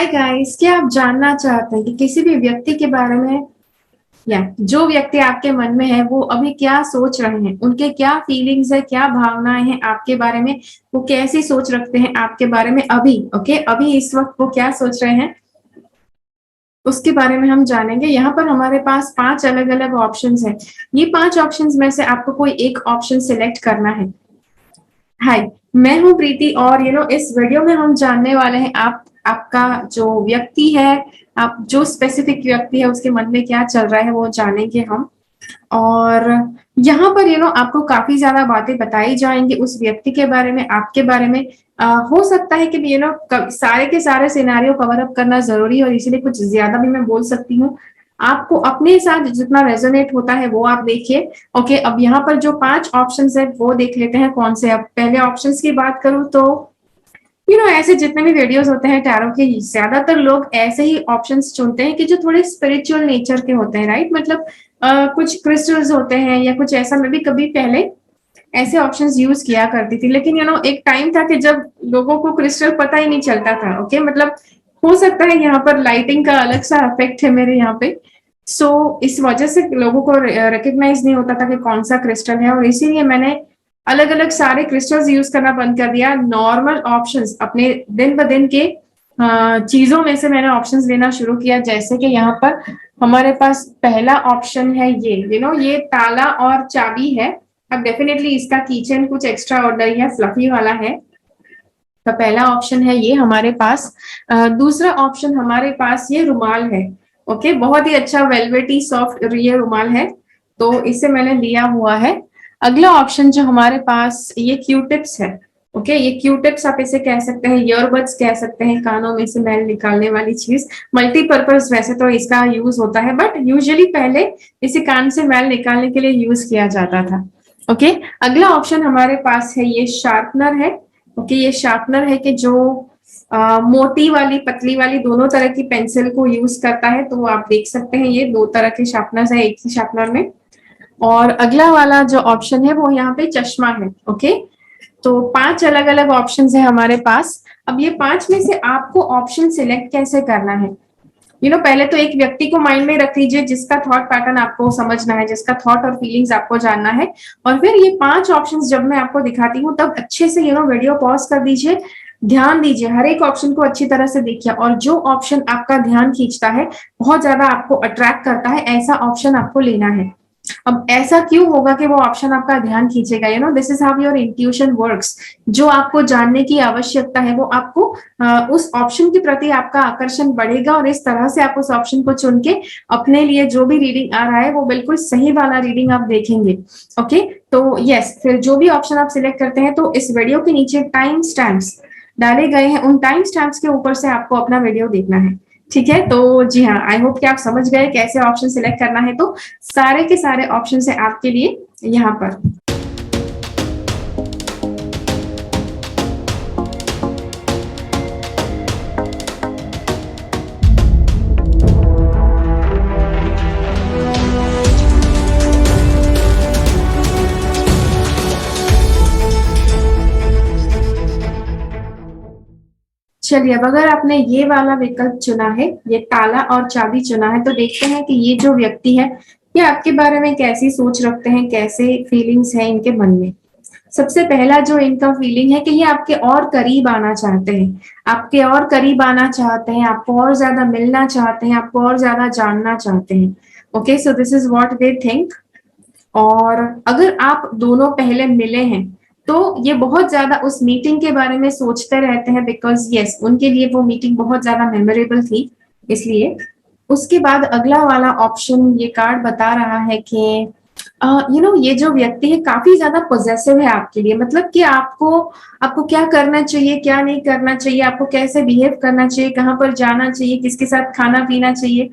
Hi guys, क्या आप जानना चाहते हैं कि किसी भी व्यक्ति के बारे में या जो व्यक्ति आपके मन में है वो अभी क्या सोच रहे हैं, उनके क्या फीलिंग्स है, क्या भावनाएं हैं आपके बारे में, वो कैसी सोच रखते हैं आपके बारे में अभी। ओके, अभी इस वक्त वो क्या सोच रहे हैं उसके बारे में हम जानेंगे। यहाँ पर हमारे पास 5 अलग अलग ऑप्शंस हैं। ये 5 ऑप्शंस में से आपको कोई एक ऑप्शन सिलेक्ट करना है। हाय, मैं हूँ प्रीति और इस वीडियो में हम जानने वाले हैं आपका जो व्यक्ति है, आप जो स्पेसिफिक व्यक्ति है उसके मन में क्या चल रहा है वो जानेंगे हम। और यहाँ पर आपको काफी ज्यादा बातें बताई जाएंगी उस व्यक्ति के बारे में, आपके बारे में। हो सकता है कि सारे के सारे सिनेरियो कवर अप करना जरूरी है और इसीलिए कुछ ज्यादा भी मैं बोल सकती हूँ। आपको अपने साथ जितना रेजोनेट होता है वो आप देखिए। ओके, अब यहाँ पर जो 5 ऑप्शंस है वो देख लेते हैं कौन से। अब पहले ऑप्शंस की बात करूं तो ऐसे जितने भी वीडियोस होते हैं टैरो के, ज्यादातर लोग ऐसे ही ऑप्शंस चुनते हैं कि जो थोड़े स्पिरिचुअल नेचर के होते हैं, राइट। मतलब कुछ क्रिस्टल्स होते हैं या कुछ ऐसा। मैं भी कभी पहले ऐसे ऑप्शंस यूज किया करती थी, लेकिन एक टाइम था कि जब लोगों को क्रिस्टल पता ही नहीं चलता था। ओके, मतलब हो सकता है यहाँ पर लाइटिंग का अलग सा इफेक्ट है मेरे यहाँ पे। इस वजह से लोगों को रिकग्नाइज नहीं होता था कि कौन सा क्रिस्टल है, और इसीलिए मैंने अलग अलग सारे क्रिस्टल्स यूज करना बंद कर दिया। नॉर्मल ऑप्शंस अपने दिन ब दिन के चीजों में से मैंने ऑप्शंस लेना शुरू किया। जैसे कि यहाँ पर हमारे पास पहला ऑप्शन है ये ये ताला और चाबी है। अब डेफिनेटली इसका किचन कुछ एक्स्ट्रा ऑर्डनरी है, फ्लफी वाला है। तो पहला ऑप्शन है ये हमारे पास। दूसरा ऑप्शन हमारे पास ये रुमाल है। ओके, बहुत ही अच्छा वेलवेटी सॉफ्ट ये रुमाल है, तो इसे मैंने लिया हुआ है। अगला ऑप्शन जो हमारे पास ये क्यू टिप्स है। ओके, ये क्यू टिप्स आप इसे कह सकते हैं, ईयरबड्स कह सकते हैं, कानों में से मैल निकालने वाली चीज। मल्टीपर्पज वैसे तो इसका यूज होता है, बट यूजुअली पहले इसे कान से मैल निकालने के लिए यूज किया जाता था। ओके, अगला ऑप्शन हमारे पास है ये शार्पनर है। ओके, ये शार्पनर है कि जो मोटी वाली पतली वाली दोनों तरह की पेंसिल को यूज करता है। तो आप देख सकते हैं ये 2 तरह के शार्पनर्स है एक ही शार्पनर में। और अगला वाला जो ऑप्शन है वो यहाँ पे चश्मा है। ओके, तो 5 अलग अलग ऑप्शन है हमारे पास। अब ये 5 में से आपको ऑप्शन सिलेक्ट कैसे करना है। पहले तो एक व्यक्ति को माइंड में रख लीजिए जिसका थॉट पैटर्न आपको समझना है, जिसका थॉट और फीलिंग्स आपको जानना है। और फिर ये 5 ऑप्शंस जब मैं आपको दिखाती हूँ तब अच्छे से वीडियो पॉज कर दीजिए, ध्यान दीजिए, हर एक ऑप्शन को अच्छी तरह से देखिए, और जो ऑप्शन आपका ध्यान खींचता है, बहुत ज्यादा आपको अट्रैक्ट करता है, ऐसा ऑप्शन आपको लेना है। अब ऐसा क्यों होगा कि वो ऑप्शन आपका ध्यान खींचेगा? This is how your intuition works. जो आपको जानने की आवश्यकता है वो आपको उस ऑप्शन के प्रति आपका आकर्षण बढ़ेगा, और इस तरह से आप उस ऑप्शन को चुन के अपने लिए जो भी रीडिंग आ रहा है वो बिल्कुल सही वाला रीडिंग आप देखेंगे। ओके, तो यस, फिर जो भी ऑप्शन आप सिलेक्ट करते हैं तो इस वीडियो के नीचे टाइम स्टैम्प्स डाले गए हैं, उन टाइम स्टैम्प्स के ऊपर से आपको अपना वीडियो देखना है। ठीक है, तो जी हाँ, आई होप कि आप समझ गए कैसे ऑप्शन सिलेक्ट करना है। तो सारे के सारे ऑप्शन है आपके लिए यहाँ पर। चलिए, अब अगर आपने ये वाला विकल्प चुना है, ये ताला और चाबी चुना है, तो देखते हैं कि ये जो व्यक्ति है ये आपके बारे में कैसी सोच रखते हैं, कैसे फीलिंग्स है इनके मन में। सबसे पहला जो इनका फीलिंग है कि ये आपके और करीब आना चाहते हैं, आपके और करीब आना चाहते हैं, आपको और ज्यादा मिलना चाहते हैं, आपको और ज्यादा जानना चाहते हैं। Okay, so this is what they think. और अगर आप दोनों पहले मिले हैं तो ये बहुत ज्यादा उस मीटिंग के बारे में सोचते रहते हैं, बिकॉज यस, उनके लिए वो मीटिंग बहुत ज्यादा मेमोरेबल थी, इसलिए। उसके बाद अगला वाला ऑप्शन ये कार्ड बता रहा है कि ये जो व्यक्ति है काफी ज्यादा पॉजेसिव है आपके लिए। मतलब कि आपको आपको क्या करना चाहिए, क्या नहीं करना चाहिए, आपको कैसे बिहेव करना चाहिए, कहाँ पर जाना चाहिए, किसके साथ खाना पीना चाहिए,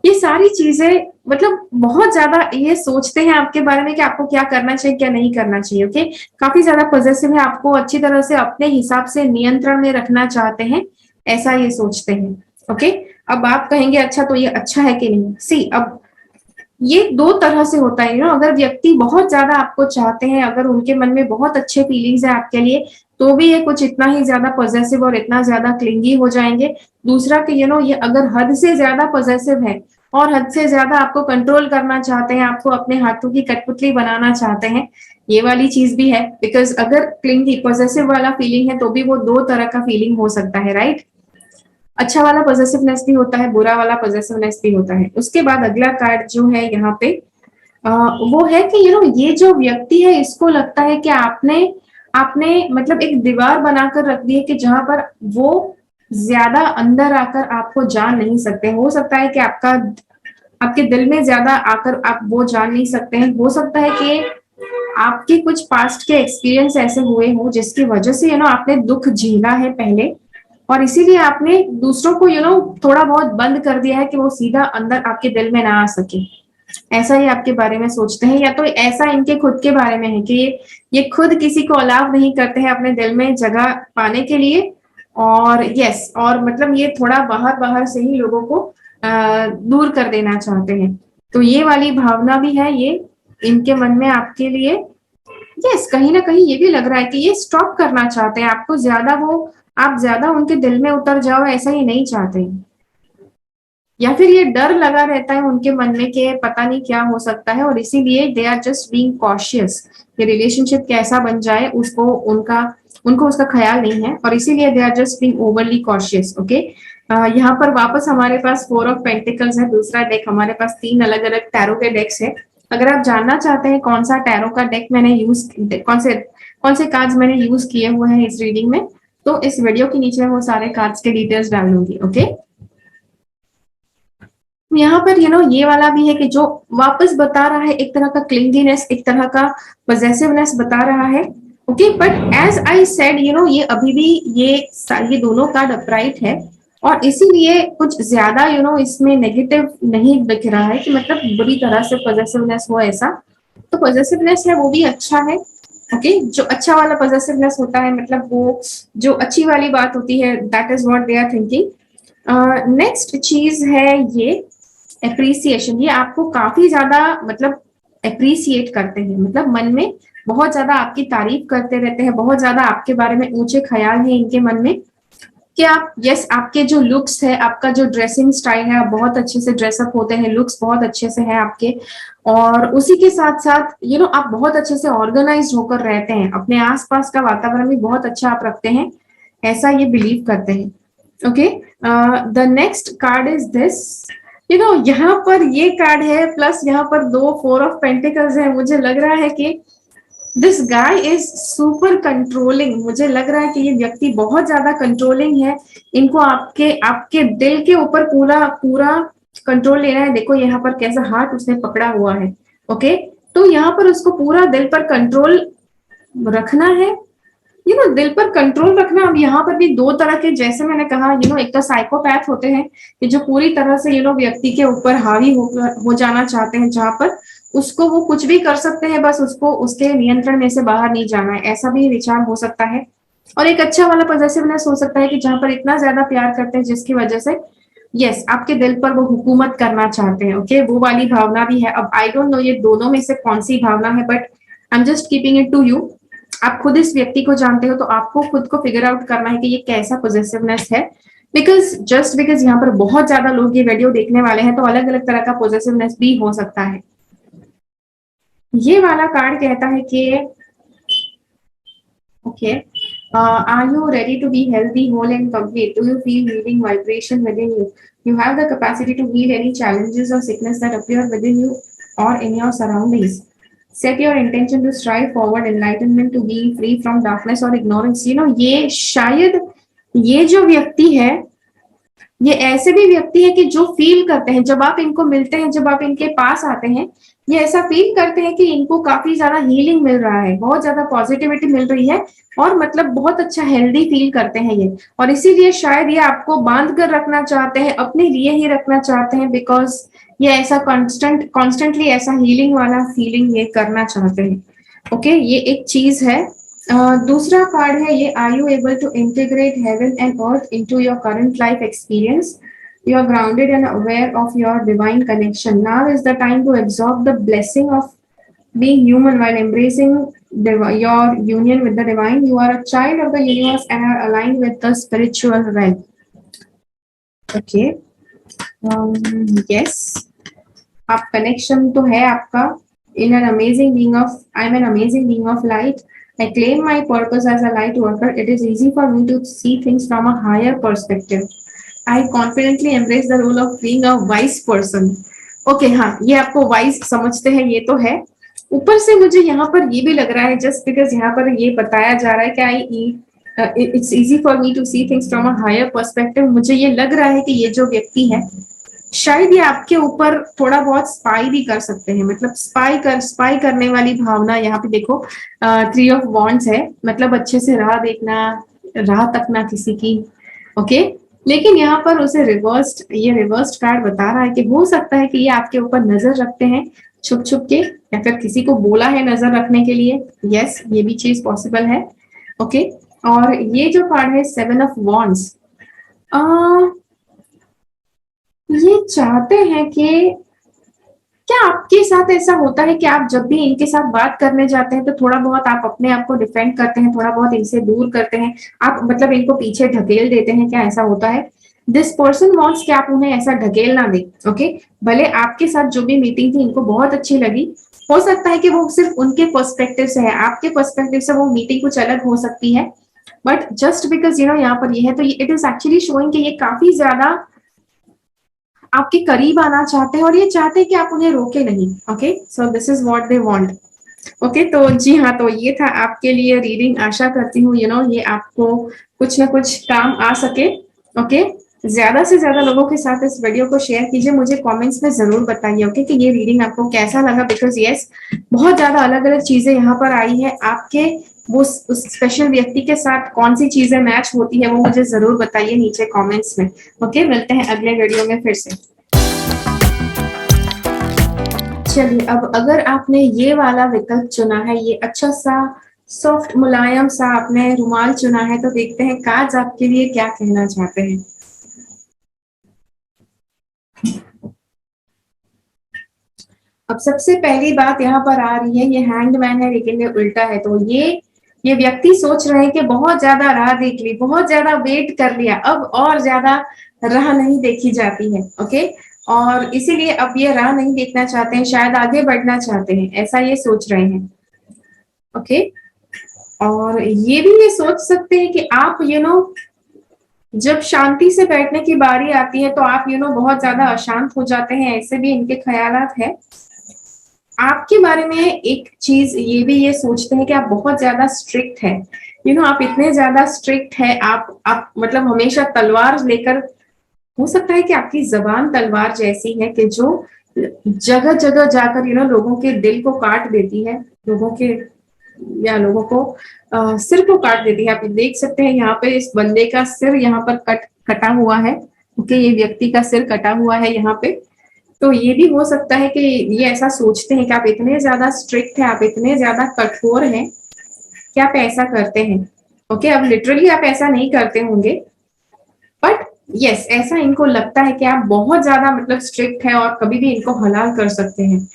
ये सारी चीजें मतलब बहुत ज्यादा ये सोचते हैं आपके बारे में कि आपको क्या करना चाहिए, क्या नहीं करना चाहिए। ओके, काफी ज्यादा पॉजेसिव है, आपको अच्छी तरह से अपने हिसाब से नियंत्रण में रखना चाहते हैं, ऐसा ये सोचते हैं। ओके, अब आप कहेंगे अच्छा तो ये अच्छा है कि नहीं। सी, अब ये 2 तरह से होता है। अगर व्यक्ति बहुत ज्यादा आपको चाहते हैं, अगर उनके मन में बहुत अच्छे फीलिंग्स है आपके लिए, तो भी ये कुछ इतना ही ज्यादा पॉजेसिव और इतना ज्यादा क्लिंगी हो जाएंगे। दूसरा कि ये अगर हद से ज्यादा पॉजेसिव है और हद से ज्यादा आपको कंट्रोल करना चाहते हैं, आपको अपने हाथों की कठपुतली बनाना चाहते हैं, ये वाली चीज भी है। बिकॉज अगर क्लिंगी पॉजेसिव वाला फीलिंग है तो भी वो दो तरह का फीलिंग हो सकता है, राइट? अच्छा वाला पॉजेसिवनेस भी होता है, बुरा वाला पॉजेसिवनेस भी होता है। उसके बाद अगला कार्ड जो है यहाँ पे वो है कि ये जो व्यक्ति है इसको लगता है कि आपने आपने मतलब एक दीवार बनाकर रख दी है कि जहां पर वो ज्यादा अंदर आकर आपको जान नहीं सकते। हो सकता है कि आपके दिल में ज्यादा आकर आप वो जान नहीं सकते हैं। हो सकता है कि आपके कुछ पास्ट के एक्सपीरियंस ऐसे हुए हो जिसकी वजह से आपने दुख झेला है पहले, और इसीलिए आपने दूसरों को थोड़ा बहुत बंद कर दिया है कि वो सीधा अंदर आपके दिल में ना आ सके। ऐसा ही आपके बारे में सोचते हैं, या तो ऐसा इनके खुद के बारे में है कि ये खुद किसी को अलाव नहीं करते हैं अपने दिल में जगह पाने के लिए। और यस, और मतलब ये थोड़ा बाहर बाहर से ही लोगों को दूर कर देना चाहते हैं। तो ये वाली भावना भी है ये इनके मन में आपके लिए। यस, कहीं ना कहीं ये भी लग रहा है कि ये स्टॉप करना चाहते हैं आपको ज्यादा, आप ज्यादा उनके दिल में उतर जाओ, ऐसा ही नहीं चाहते। या फिर ये डर लगा रहता है उनके मन में कि पता नहीं क्या हो सकता है, और इसीलिए they are just being cautious कि रिलेशनशिप कैसा बन जाए उनको उसका ख्याल नहीं है, और इसीलिए they are just being overly cautious. Okay, यहाँ पर वापस हमारे पास 4 ऑफ पेंटिकल्स है, दूसरा डेक। हमारे पास 3 अलग अलग टैरो के डेक्स है। अगर आप जानना चाहते हैं कौन सा टैरो का डेक मैंने कौन से कार्ड्स मैंने यूज किए हुए हैं इस रीडिंग में, तो इस वीडियो के नीचे वो सारे कार्ड्स के डिटेल्स डाल दूंगी। ओके, यहाँ पर ये वाला भी है कि जो वापस बता रहा है एक तरह का क्लिंगीनेस, एक तरह का पॉजेसिवनेस बता रहा है। Okay, but as I said ये अभी भी ये दोनों कार्ड अपराइट है, और इसीलिए कुछ ज्यादा इसमें नेगेटिव नहीं दिख रहा है कि मतलब बुरी तरह से पॉजेसिवनेस हो ऐसा। तो पॉजेसिवनेस है वो भी अच्छा है। ओके, जो अच्छा वाला पॉजेसिवनेस होता है, मतलब वो जो अच्छी वाली बात होती है, that is what they are thinking. Next चीज है ये एप्रिसिएशन। ये आपको काफी ज्यादा मतलब एप्रिसिएट करते हैं, मतलब मन में बहुत ज्यादा आपकी तारीफ करते रहते हैं, बहुत ज्यादा आपके बारे में ऊंचे ख्याल है इनके मन में कि आप यस, आपके जो लुक्स है, आपका जो ड्रेसिंग स्टाइल है, आप बहुत अच्छे से ड्रेसअप होते हैं, लुक्स बहुत अच्छे से है आपके, और उसी के साथ साथ आप बहुत अच्छे से ऑर्गेनाइज होकर रहते हैं, अपने आसपास का वातावरण भी बहुत अच्छा आप रखते हैं, ऐसा ये बिलीव करते हैं। Okay, the next card is this. यहाँ पर ये कार्ड है, प्लस यहाँ पर 2 4 ऑफ पेंटिकल्स है। मुझे लग रहा है कि this guy is super controlling. मुझे लग रहा है कि ये व्यक्ति बहुत ज्यादा कंट्रोलिंग है। इनको आपके आपके दिल के ऊपर पूरा पूरा कंट्रोल लेना है। देखो यहाँ पर कैसा हाथ उसने पकड़ा हुआ है। ओके, तो यहाँ पर उसको पूरा दिल पर कंट्रोल रखना है, दिल पर कंट्रोल रखना। अब यहाँ पर भी 2 तरह के, जैसे मैंने कहा, एक तो साइकोपैथ होते हैं कि जो पूरी तरह से व्यक्ति के ऊपर हावी हो जाना चाहते हैं, जहां पर उसको वो कुछ भी कर सकते हैं, बस उसको उसके नियंत्रण में से बाहर नहीं जाना है, ऐसा भी विचार हो सकता है। और एक अच्छा वाला पॉजिटिवनेस हो सकता है कि जहां पर इतना ज्यादा प्यार करते हैं जिसकी वजह से यस, आपके दिल पर वो हुकूमत करना चाहते हैं। ओके, वो वाली भावना भी है। अब आई डोंट नो ये दोनों में से कौन सी भावना है, but I am just keeping it to you. आप खुद इस व्यक्ति को जानते हो, तो आपको खुद को फिगर आउट करना है कि ये कैसा पॉजिटिवनेस है। बिकॉज यहाँ पर बहुत ज्यादा लोग ये वीडियो देखने वाले हैं, तो अलग अलग तरह का पॉजिटिवनेस भी हो सकता है। ये वाला कार्ड कहता है कि okay, are you ready to be healthy, whole and complete? Do you feel healing vibration within you? You have the capacity to heal any challenges or sickness that appear within you or in your surroundings. Set your intention to strive forward enlightenment, to being free from darkness or ignorance. ये शायद ये जो व्यक्ति है, ये ऐसे भी व्यक्ति है कि जो फील करते हैं जब आप इनको मिलते हैं, जब आप इनके पास आते हैं, ये ऐसा फील करते हैं कि इनको काफी ज्यादा हीलिंग मिल रहा है, बहुत ज्यादा पॉजिटिविटी मिल रही है, और मतलब बहुत अच्छा हेल्दी फील करते हैं ये। और इसीलिए शायद ये आपको बांध कर रखना चाहते हैं, अपने लिए ही रखना चाहते हैं, बिकॉज ये ऐसा कॉन्स्टेंटली ऐसा हीलिंग वाला फीलिंग ये करना चाहते हैं। ओके, ये एक चीज है। दूसरा कार्ड है ये, are you able to integrate heaven and earth into your current life experience? You are grounded and aware of your divine connection. Now is the time to absorb the blessing of being human while embracing your union with the divine. You are a child of the universe and are aligned with the spiritual realm. Okay. Yes. आप connection तो है आपका. In an amazing being of, I'm an amazing being of light. I claim my purpose as a light worker. It is easy for me to see things from a higher perspective. I confidently embrace the role of being a wise person. Okay हाँ, ये आपको wise समझते हैं, ये तो है. ऊपर से मुझे यहाँ पर ये भी लग रहा है, जस्ट बिकॉज यहाँ पर ये बताया जा रहा है कि I it's easy for me to see things from a higher perspective. मुझे ये लग रहा है कि ये जो व्यक्ति है शायद ये आपके ऊपर थोड़ा बहुत स्पाई भी कर सकते हैं. मतलब स्पाई करने वाली भावना यहाँ पे देखो. 3 ऑफ वॉन्ड्स है, मतलब अच्छे से राह देखना, राह तकना किसी की. ओके लेकिन यहाँ पर उसे रिवर्स्ड कार्ड बता रहा है कि हो सकता है कि ये आपके ऊपर नजर रखते हैं छुप छुप के, या फिर किसी को बोला है नजर रखने के लिए. यस ये भी चीज पॉसिबल है. ओके और ये जो कार्ड है 7 ऑफ वॉन्ड्स, ये चाहते हैं कि क्या आपके साथ ऐसा होता है कि आप जब भी इनके साथ बात करने जाते हैं तो थोड़ा बहुत आप अपने आप को डिफेंड करते हैं, थोड़ा बहुत इनसे दूर करते हैं, आप मतलब इनको पीछे ढकेल देते हैं, क्या ऐसा होता है? दिस पर्सन वांट्स कि आप उन्हें ऐसा ढकेल ना दें. ओके भले आपके साथ जो भी मीटिंग थी इनको बहुत अच्छी लगी, हो सकता है कि वो सिर्फ उनके पर्सपेक्टिव से है, आपके पर्सपेक्टिव से वो मीटिंग कुछ अलग हो सकती है. बट जस्ट बिकॉज यहाँ पर ये है तो इट इज एक्चुअली शोइंग कि ये काफी ज्यादा आपके करीब आना चाहते हैं और ये चाहते हैं कि आप उन्हें रोके नहीं. Okay so this is what they want. Okay तो जी हाँ, तो ये था आपके लिए रीडिंग. आशा करती हूँ ये आपको कुछ ना कुछ काम आ सके. ओके ज्यादा से ज्यादा लोगों के साथ इस वीडियो को शेयर कीजिए. मुझे कमेंट्स में जरूर बताइए ओके कि ये रीडिंग आपको कैसा लगा. बिकॉज यस बहुत ज्यादा अलग अलग चीजें यहाँ पर आई है. आपके वो उस स्पेशल व्यक्ति के साथ कौन सी चीजें मैच होती है वो मुझे जरूर बताइए नीचे कमेंट्स में. ओके मिलते हैं अगले वीडियो में फिर से. चलिए अब अगर आपने ये वाला विकल्प चुना है, ये अच्छा सा सॉफ्ट मुलायम सा आपने रुमाल चुना है, तो देखते हैं कार्ड्स आपके लिए क्या कहना चाहते हैं. अब सबसे पहली बात यहाँ पर आ रही है, ये हैंग्ड मैन है लेकिन ये उल्टा है. तो ये व्यक्ति सोच रहे हैं कि बहुत ज्यादा राह देख ली, बहुत ज्यादा वेट कर लिया, अब और ज्यादा राह नहीं देखी जाती है. ओके और इसीलिए अब ये राह नहीं देखना चाहते हैं, शायद आगे बढ़ना चाहते हैं, ऐसा ये सोच रहे हैं. ओके और ये भी ये सोच सकते हैं कि आप जब शांति से बैठने की बारी आती है तो आप बहुत ज्यादा अशांत हो जाते हैं, ऐसे भी इनके ख्यालात है. आपके बारे में एक चीज ये भी ये सोचते हैं कि आप बहुत ज्यादा स्ट्रिक्ट है. आप इतने ज्यादा स्ट्रिक्ट है, आप मतलब हमेशा तलवार लेकर, हो सकता है कि आपकी जबान तलवार जैसी है कि जो जगह जगह जाकर लोगों के दिल को काट देती है, लोगों को सिर को काट देती है. आप देख सकते हैं यहाँ पे इस बंदे का सिर यहाँ पर कटा हुआ है. ओके ये व्यक्ति का सिर कटा हुआ है यहाँ पे. तो ये भी हो सकता है कि ये ऐसा सोचते हैं कि आप इतने ज्यादा स्ट्रिक्ट है, आप इतने ज्यादा कठोर हैं कि आप ऐसा करते हैं. ओके अब लिटरली आप ऐसा नहीं करते होंगे, बट यस ऐसा इनको लगता है कि आप बहुत ज्यादा मतलब स्ट्रिक्ट है और कभी भी इनको हलाल कर सकते हैं.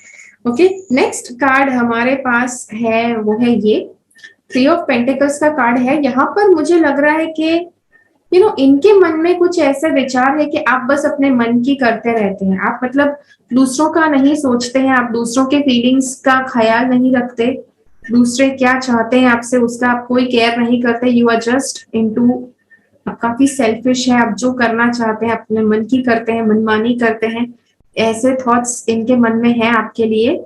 ओके नेक्स्ट कार्ड हमारे पास है वो है ये 3 ऑफ पेंटिकल्स का कार्ड है. यहाँ पर मुझे लग रहा है कि इनके मन में कुछ ऐसा विचार है कि आप बस अपने मन की करते रहते हैं. आप मतलब दूसरों का नहीं सोचते हैं, आप दूसरों के फीलिंग्स का ख्याल नहीं रखते, दूसरे क्या चाहते हैं आपसे उसका आप कोई केयर नहीं करते. यू आर जस्ट इनटू, आप काफी सेल्फिश है, आप जो करना चाहते हैं अपने मन की करते हैं, मनमानी करते हैं. ऐसे थॉट्स इनके मन में है आपके लिए.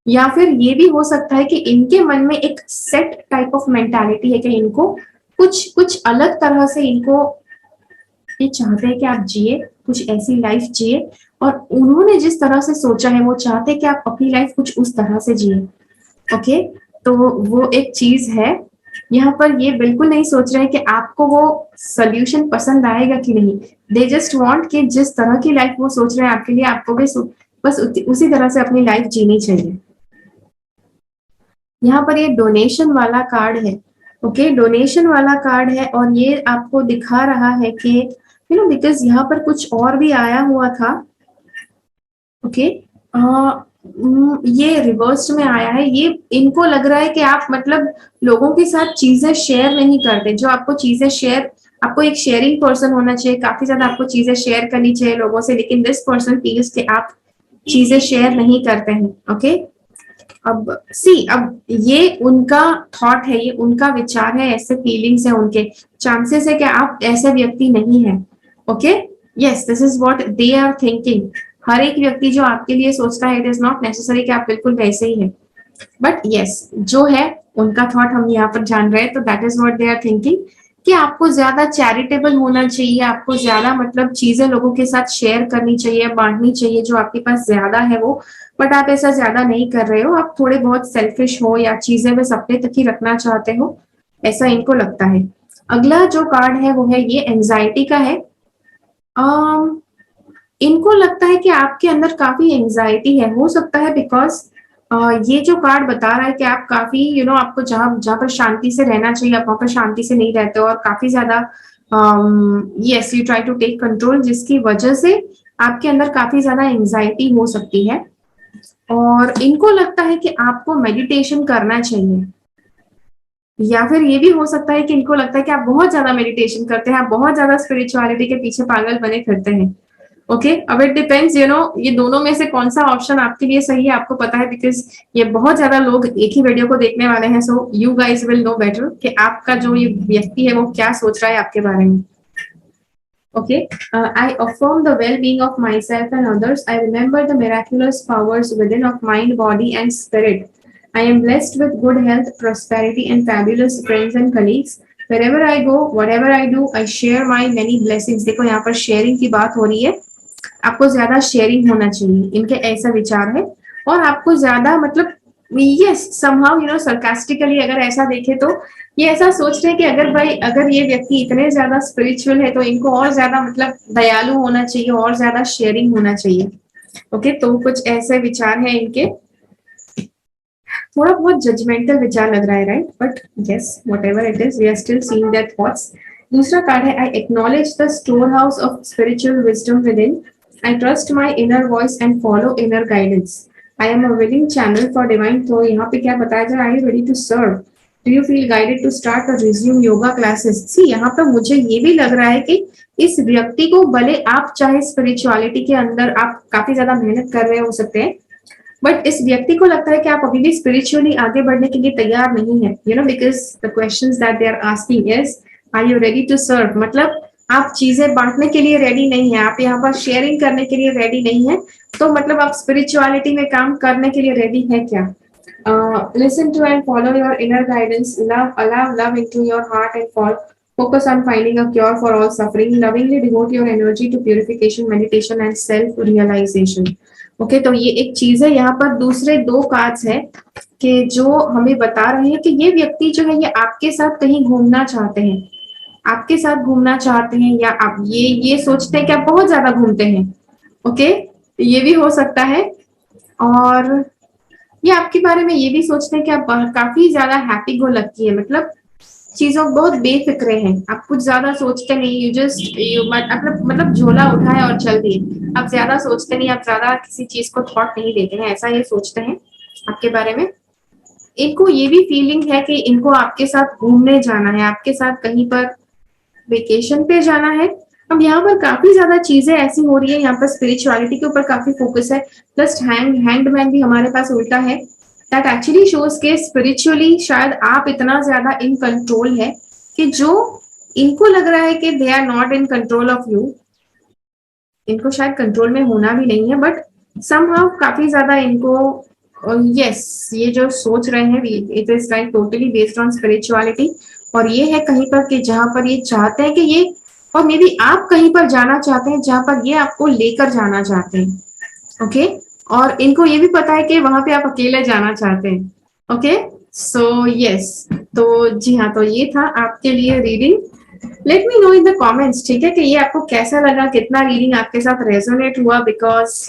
या फिर ये भी हो सकता है कि इनके मन में एक सेट टाइप ऑफ मेंटालिटी है कि इनको कुछ अलग तरह से इनको ये चाहते हैं कि आप जिए, कुछ ऐसी लाइफ जिए, और उन्होंने जिस तरह से सोचा है वो चाहते हैं कि आप अपनी लाइफ कुछ उस तरह से जिए. ओके तो वो एक चीज है. यहाँ पर ये बिल्कुल नहीं सोच रहे हैं कि आपको वो सोल्यूशन पसंद आएगा कि नहीं. दे जस्ट वांट कि जिस तरह की लाइफ वो सोच रहे हैं आपके लिए, आपको भी बस उसी तरह से अपनी लाइफ जीनी चाहिए. यहाँ पर ये डोनेशन वाला कार्ड है. ओके डोनेशन वाला कार्ड है और ये आपको दिखा रहा है कि बिकॉज यहाँ पर कुछ और भी आया हुआ था. ओके ये रिवर्स में आया है। ये इनको लग रहा है कि आप मतलब लोगों के साथ चीजें शेयर नहीं करते। जो आपको चीजें शेयर, आपको एक शेयरिंग पर्सन होना चाहिए, काफी ज्यादा आपको चीजें शेयर करनी चाहिए लोगों से, लेकिन दिस पर्सन फील्स कि आप चीजें शेयर नहीं करते हैं। ओके, अब ये उनका थॉट है, ये उनका विचार है, ऐसे फीलिंग्स है उनके, चांसेस है कि आप ऐसे व्यक्ति नहीं है। Okay, yes, this is what they are thinking. हर एक व्यक्ति जो आपके लिए सोचता है, इट इज नॉट नेसेसरी कि आप बिल्कुल वैसे ही है, बट यस जो है उनका थॉट हम यहाँ पर जान रहे हैं। तो that is what they are thinking कि आपको ज्यादा चैरिटेबल होना चाहिए, आपको ज्यादा मतलब चीजें लोगों के साथ शेयर करनी चाहिए, बांटनी चाहिए जो आपके पास ज्यादा है वो, बट आप ऐसा ज्यादा नहीं कर रहे हो, आप थोड़े बहुत सेल्फिश हो या चीजें बस अपने तक ही रखना चाहते हो, ऐसा इनको लगता है। अगला जो कार्ड है वो है ये एंजाइटी का है। um, इनको लगता है कि आपके अंदर काफी एंजाइटी है, हो सकता है बिकॉज ये जो कार्ड बता रहा है कि आप काफी आपको जहां जहां पर शांति से रहना चाहिए आप वहां पर शांति से नहीं रहते हो, और काफी ज्यादा yes you try to take control, जिसकी वजह से आपके अंदर काफी ज्यादा एंजाइटी हो सकती है। और इनको लगता है कि आपको मेडिटेशन करना चाहिए, या फिर ये भी हो सकता है कि इनको लगता है कि आप बहुत ज्यादा मेडिटेशन करते हैं, आप बहुत ज्यादा स्पिरिचुअलिटी के पीछे पागल बने फिरते हैं। ओके, अब इट डिपेंड्स ये दोनों में से कौन सा ऑप्शन आपके लिए सही है आपको पता है, बिकॉज ये बहुत ज्यादा लोग एक ही वीडियो को देखने वाले हैं, so you guys will know better कि आपका जो ये व्यक्ति है वो क्या सोच रहा है आपके बारे में। Okay, I affirm the well-being of myself and others. I remember the miraculous powers within of mind, body, and spirit. I am blessed with good health, prosperity, and fabulous friends and colleagues. Wherever I go, whatever I do, I share my many blessings. देखो यहाँ पर sharing की बात हो रही है, आपको ज्यादा शेयरिंग होना चाहिए, इनके ऐसा विचार है। और आपको ज्यादा मतलब यस समहाउ सरकास्टिकली अगर ऐसा देखे तो ये ऐसा सोच रहे हैं कि अगर भाई अगर ये व्यक्ति इतने ज्यादा स्पिरिचुअल है तो इनको और ज्यादा मतलब दयालु होना चाहिए और ज्यादा शेयरिंग होना चाहिए। ओके, तो कुछ ऐसे विचार है इनके, थोड़ा बहुत जजमेंटल विचार लग रहा है, right? But yes whatever it is we are still seeing that thoughts. दूसरा कार्ड है I acknowledge the storehouse of spiritual wisdom within, I trust my inner voice and follow inner guidance, I am a willing channel for divine. तो यहाँ पे क्या बताया जा रहा है, I am ready to serve, do you feel guided to start और resume yoga classes. सी यहाँ पे मुझे ये भी लग रहा है कि इस व्यक्ति को भले आप चाहे स्पिरिचुअलिटी के अंदर आप काफी ज्यादा मेहनत कर रहे हो सकते हैं, बट इस व्यक्ति को लगता है कि आप अभी भी स्पिरिचुअली आगे बढ़ने के लिए तैयार नहीं है, because the questions that they are asking is are you ready to serve, मतलब आप चीजें बांटने के लिए रेडी नहीं है, आप यहाँ पर शेयरिंग करने के लिए रेडी नहीं है, तो मतलब आप स्पिरिचुअलिटी में काम करने के लिए रेडी है क्या? Listen to and follow your inner guidance, allow love into your heart and fall, focus on finding a cure for all suffering, lovingly devote your energy to purification, meditation and self realization. Okay, तो ये एक चीज है, यहाँ पर दूसरे दो cards है कि जो हमें बता रहे हैं कि ये व्यक्ति जो है ये आपके साथ कहीं घूमना चाहते हैं, आपके साथ घूमना चाहते हैं, या आप ये सोचते हैं कि आप बहुत ज्यादा घूमते हैं। ओके, ये भी हो सकता है। और ये आपके बारे में ये भी सोचते हैं कि आप काफी ज्यादा हैप्पी गो लकी है, मतलब चीजों बहुत बेफिक्रे हैं, आप कुछ ज्यादा सोचते नहीं, यू जस्ट यू मतलब झोला उठाए और चल दिए, आप ज्यादा सोचते नहीं, आप ज्यादा किसी चीज को थॉट नहीं देते हैं, ऐसा ये सोचते हैं आपके बारे में। इनको ये भी फीलिंग है कि इनको आपके साथ घूमने जाना है, आपके साथ कहीं पर वेकेशन पे जाना है। अब यहाँ पर काफी ज्यादा चीजें ऐसी हो रही है, यहाँ पर स्पिरिचुअलिटी के ऊपर काफी फोकस है, प्लस हैंगमैन भी हमारे पास उल्टा है, दैट एक्चुअली शोज के स्पिरिचुअली शायद आप इतना ज्यादा इन कंट्रोल है कि जो इनको लग रहा है कि they are not in control of you, इनको शायद कंट्रोल में होना भी नहीं है, बट समहाउ काफी ज्यादा इनको यस ये जो सोच रहे हैं it is like totally based on spirituality. और ये है कहीं पर कि जहां पर ये चाहते हैं कि ये, और मे बी आप कहीं पर जाना चाहते हैं जहां पर ये आपको लेकर जाना चाहते हैं। ओके, और इनको ये भी पता है कि वहां पे आप अकेले जाना चाहते हैं। ओके, सो यस, तो जी हाँ, तो ये था आपके लिए reading. Let me know in the comments, ठीक है, कि ये आपको कैसा लगा, कितना रीडिंग आपके साथ रेजोनेट हुआ, because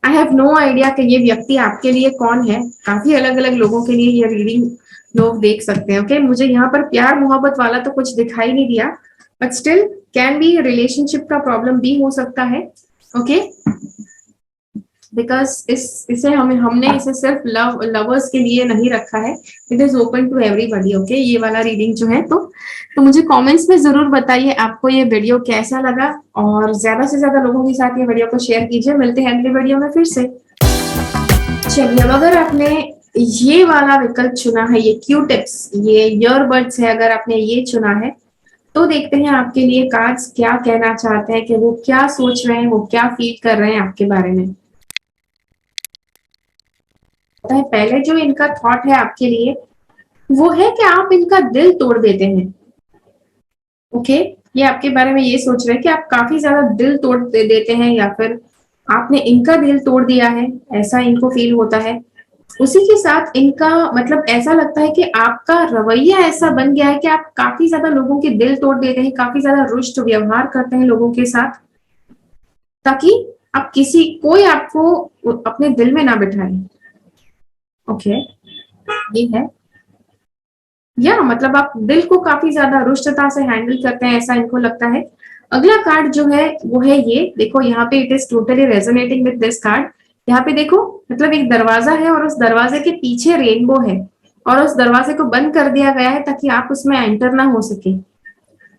I have no idea कि ये व्यक्ति आपके लिए कौन है, काफी अलग अलग लोगों के लिए ये रीडिंग लोग देख सकते हैं। ओके, मुझे यहाँ पर प्यार मोहब्बत वाला तो कुछ दिखाई नहीं दिया, but still can be relationship का प्रॉब्लम भी हो सकता है। ओके, बिकॉज इसे हमने इसे सिर्फ लवर्स के लिए नहीं रखा है, it is open to everybody. Okay, ये वाला रीडिंग जो है तो मुझे कमेंट्स में जरूर बताइए आपको ये वीडियो कैसा लगा, और ज्यादा से ज्यादा लोगों के साथ ये वीडियो को शेयर कीजिए। मिलते हैं अगले वीडियो में फिर से। चलिए, अब अगर आपने ये वाला विकल्प चुना है, ये क्यू टिप्स, ये ईयरबड्स है, अगर आपने ये चुना है तो देखते हैं आपके लिए कार्ड्स क्या कहना चाहते हैं, कि वो क्या सोच रहे हैं, वो क्या फील कर रहे हैं आपके बारे में। पहले जो इनका थॉट है आपके लिए वो है कि आप इनका दिल तोड़ देते हैं। ओके, ये आपके बारे में ये सोच रहे हैं कि आप काफी ज्यादा दिल तोड़ देते हैं, या फिर आपने इनका दिल तोड़ दिया है, ऐसा इनको फील होता है। उसी के साथ इनका मतलब ऐसा लगता है कि आपका रवैया ऐसा बन गया है कि आप काफी ज्यादा लोगों के दिल तोड़ देते हैं, काफी ज्यादा रुष्ट व्यवहार करते हैं लोगों के साथ, ताकि आप कोई आपको अपने दिल में ना बिठाए। ओके, ये है, या मतलब आप दिल को काफी ज्यादा रुष्टता से हैंडल करते हैं, ऐसा इनको लगता है। अगला कार्ड जो है वो है ये, देखो यहाँ पे, it is totally resonating with this card. यहाँ पे देखो, मतलब एक दरवाजा है और उस दरवाजे के पीछे रेनबो है, और उस दरवाजे को बंद कर दिया गया है ताकि आप उसमें एंटर ना हो सके।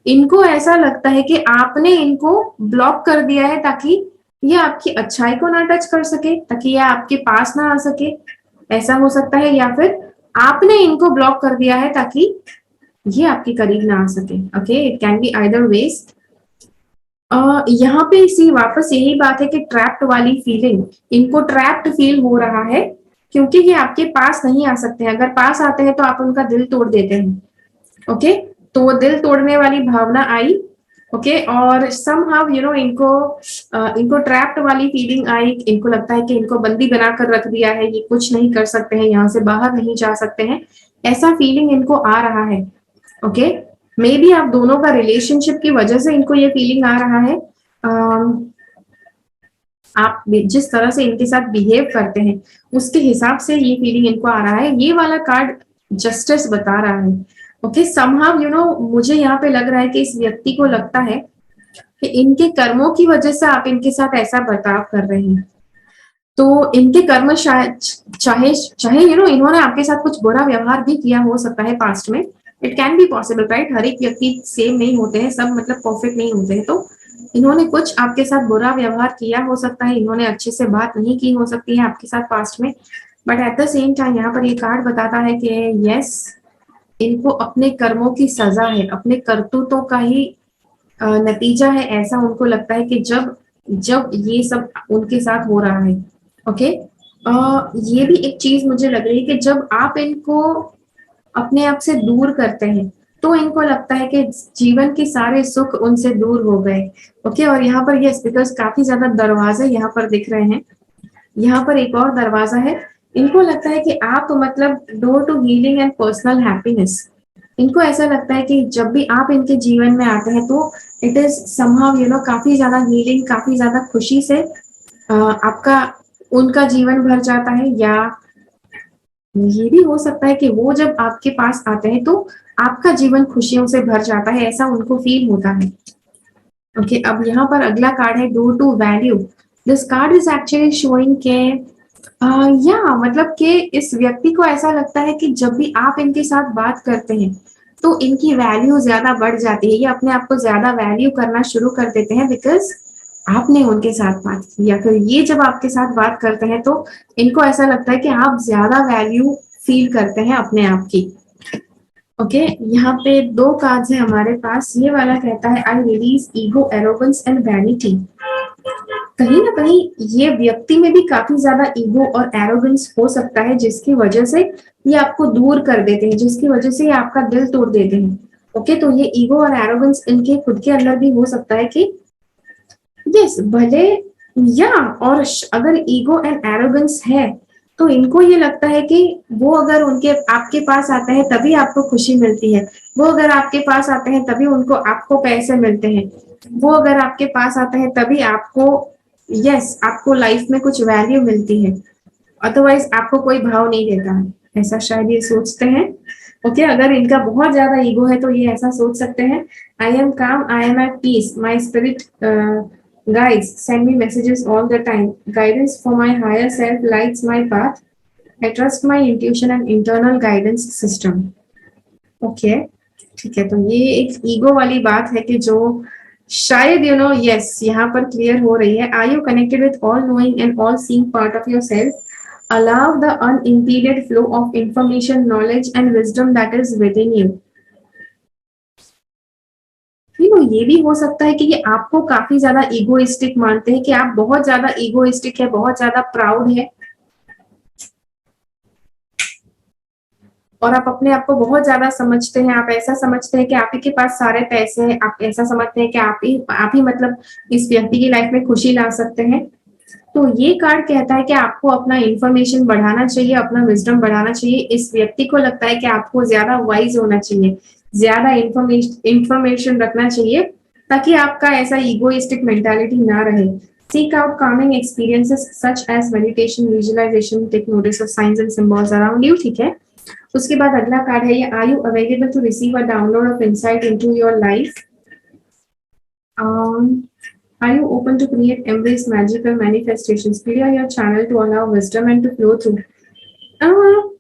इनको ऐसा लगता है कि आपने इनको ब्लॉक कर दिया है ताकि ये आपकी अच्छाई को ना टच कर सके, ताकि ये आपके पास ना आ सके, ऐसा हो सकता है। या फिर आपने इनको ब्लॉक कर दिया है ताकि ये आपके करीब ना आ सके। Okay, it can be either ways. यहाँ पे इसी वापस यही बात है कि ट्रैप्ड वाली फीलिंग, इनको ट्रैप्ड फील हो रहा है क्योंकि ये आपके पास नहीं आ सकते हैं। अगर पास आते हैं तो आप उनका दिल तोड़ देते हैं। ओके, तो वो दिल तोड़ने वाली भावना आई। ओके, और समहाउ इनको ट्रैप्ड वाली फीलिंग आई, इनको लगता है कि इनको बंदी बनाकर रख दिया है, ये कुछ नहीं कर सकते हैं, यहाँ से बाहर नहीं जा सकते हैं, ऐसा फीलिंग इनको आ रहा है। ओके, मे बी आप दोनों का रिलेशनशिप की वजह से इनको ये फीलिंग आ रहा है। आप जिस तरह से इनके साथ बिहेव करते हैं उसके हिसाब से ये फीलिंग इनको आ रहा है। ये वाला कार्ड जस्टिस बता रहा है। ओके, समहाउ मुझे यहाँ पे लग रहा है कि इस व्यक्ति को लगता है कि इनके कर्मों की वजह से आप इनके साथ ऐसा बर्ताव कर रहे हैं। तो इनके कर्म शायद, चाहे चाहे इन्होंने आपके साथ कुछ बुरा व्यवहार भी किया हो सकता है पास्ट में। It can be possible, right? हर एक व्यक्ति सेम नहीं होते हैं, सब मतलब परफेक्ट नहीं होते हैं। तो इन्होंने कुछ आपके साथ बुरा व्यवहार किया हो सकता है, इन्होंने अच्छे से बात नहीं की हो सकती है आपके साथ पास्ट में। But at the same time यहाँ पर ये कार्ड बताता है कि यस, इनको अपने कर्मों की सजा है, अपने करतूतों का ही नतीजा है, ऐसा उनको लगता है कि जब जब ये सब उनके साथ हो रहा है। ओके, ये भी एक चीज मुझे लग रही है कि जब आप इनको अपने आप से दूर करते हैं तो इनको लगता है कि जीवन के सारे सुख उनसे दूर हो गए। ओके, और यहाँ पर यस, बिकॉज काफी ज्यादा दरवाजे यहाँ पर दिख रहे हैं, यहाँ पर एक और दरवाजा है। इनको लगता है कि आप मतलब door to healing and personal happiness. इनको ऐसा लगता है कि जब भी आप इनके जीवन में आते हैं तो इट इज समहाउ काफी ज्यादा हीलिंग, काफी ज्यादा खुशी से आपका उनका जीवन भर जाता है। या ये भी हो सकता है कि वो जब आपके पास आते हैं तो आपका जीवन खुशियों से भर जाता है, ऐसा उनको फील होता है। ओके, अब यहाँ पर अगला कार्ड है door to value. This card is actually showing के या मतलब कि इस व्यक्ति को ऐसा लगता है कि जब भी आप इनके साथ बात करते हैं तो इनकी वैल्यू ज्यादा बढ़ जाती है, ये अपने आप को ज्यादा वैल्यू करना शुरू कर देते हैं बिकॉज आपने उनके साथ बात की। या फिर ये जब आपके साथ बात करते हैं तो इनको ऐसा लगता है कि आप ज्यादा वैल्यू फील करते हैं अपने आप की। ओके, यहाँ पे दो कार्ड्स है हमारे पास। ये वाला कहता है I release ego, arrogance and vanity. कहीं ना कहीं ये व्यक्ति में भी काफी ज्यादा ईगो और एरोगेंस हो सकता है, जिसकी वजह से ये आपको दूर कर देते हैं, जिसकी वजह से ये आपका दिल तोड़ देते हैं। ओके, तो ये ईगो और एरोगेंस इनके खुद के अंदर भी हो सकता है कि यस, भले या और अगर ईगो एंड एरोगेंस है तो इनको ये लगता है कि वो अगर उनके आपके पास आते हैं तभी आपको खुशी मिलती है, वो अगर आपके पास आते हैं तभी उनको आपको पैसे मिलते हैं, वो अगर आपके पास आते हैं तभी आपको आपको लाइफ में कुछ वैल्यू मिलती है, अदरवाइज आपको कोई भाव नहीं देता है, ऐसा शायद ये सोचते हैं। ओके, अगर इनका बहुत ज्यादा ईगो है तो ये ऐसा सोच सकते हैं, I am calm, I am at peace, my spirit Guides send me messages all the time. Guidance for my higher self lights my path. I trust my intuition and internal guidance system. Okay, ठीक है। तो ये एक ego वाली बात है कि जो शायद यस यहाँ पर क्लियर हो रही है। Are you connected with all knowing and all seeing part of yourself? Allow the unimpeded flow of information, knowledge and wisdom that is within you. ये भी हो सकता है कि ये आपको काफी ज्यादा ईगोइस्टिक मानते हैं, कि आप बहुत ज्यादा ईगोइस्टिक है, बहुत ज्यादा प्राउड है, और आप अपने आप को बहुत ज्यादा समझते हैं। आप ऐसा समझते हैं कि आप ही के पास सारे पैसे हैं। आप ऐसा समझते हैं कि आप ही मतलब इस व्यक्ति की लाइफ में खुशी ला सकते हैं। तो ये कार्ड कहता है कि आपको अपना इंफॉर्मेशन बढ़ाना चाहिए, अपना विजडम बढ़ाना चाहिए। इस व्यक्ति को लगता है कि आपको ज्यादा वाइज होना चाहिए, ज्यादा इंफॉर्मेशन रखना चाहिए, ताकि आपका ऐसा ईगोइस्टिक मेंटालिटी ना रहे। Seek out calming experiences such as meditation, visualization, take notice of signs and symbols around you। ठीक है। उसके बाद अगला कार्ड है ये, are you available to receive a download of insight into your life? Are you open to create, embrace magical manifestations? Clear your channel to allow wisdom and to flow through.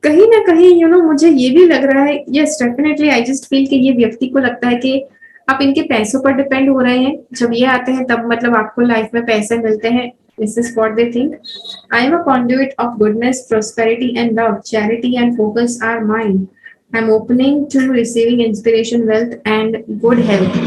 कहीं ना कहीं मुझे ये भी लग रहा है, yes definitely I just feel कि ये व्यक्ति को लगता है कि आप इनके पैसों पर डिपेंड हो रहे हैं। जब ये आते हैं तब मतलब आपको लाइफ में पैसे मिलते हैं। This is what they think. I am a conduit of goodness, prosperity and love. Charity and focus are mine. I'm opening to receiving inspiration, wealth and good health.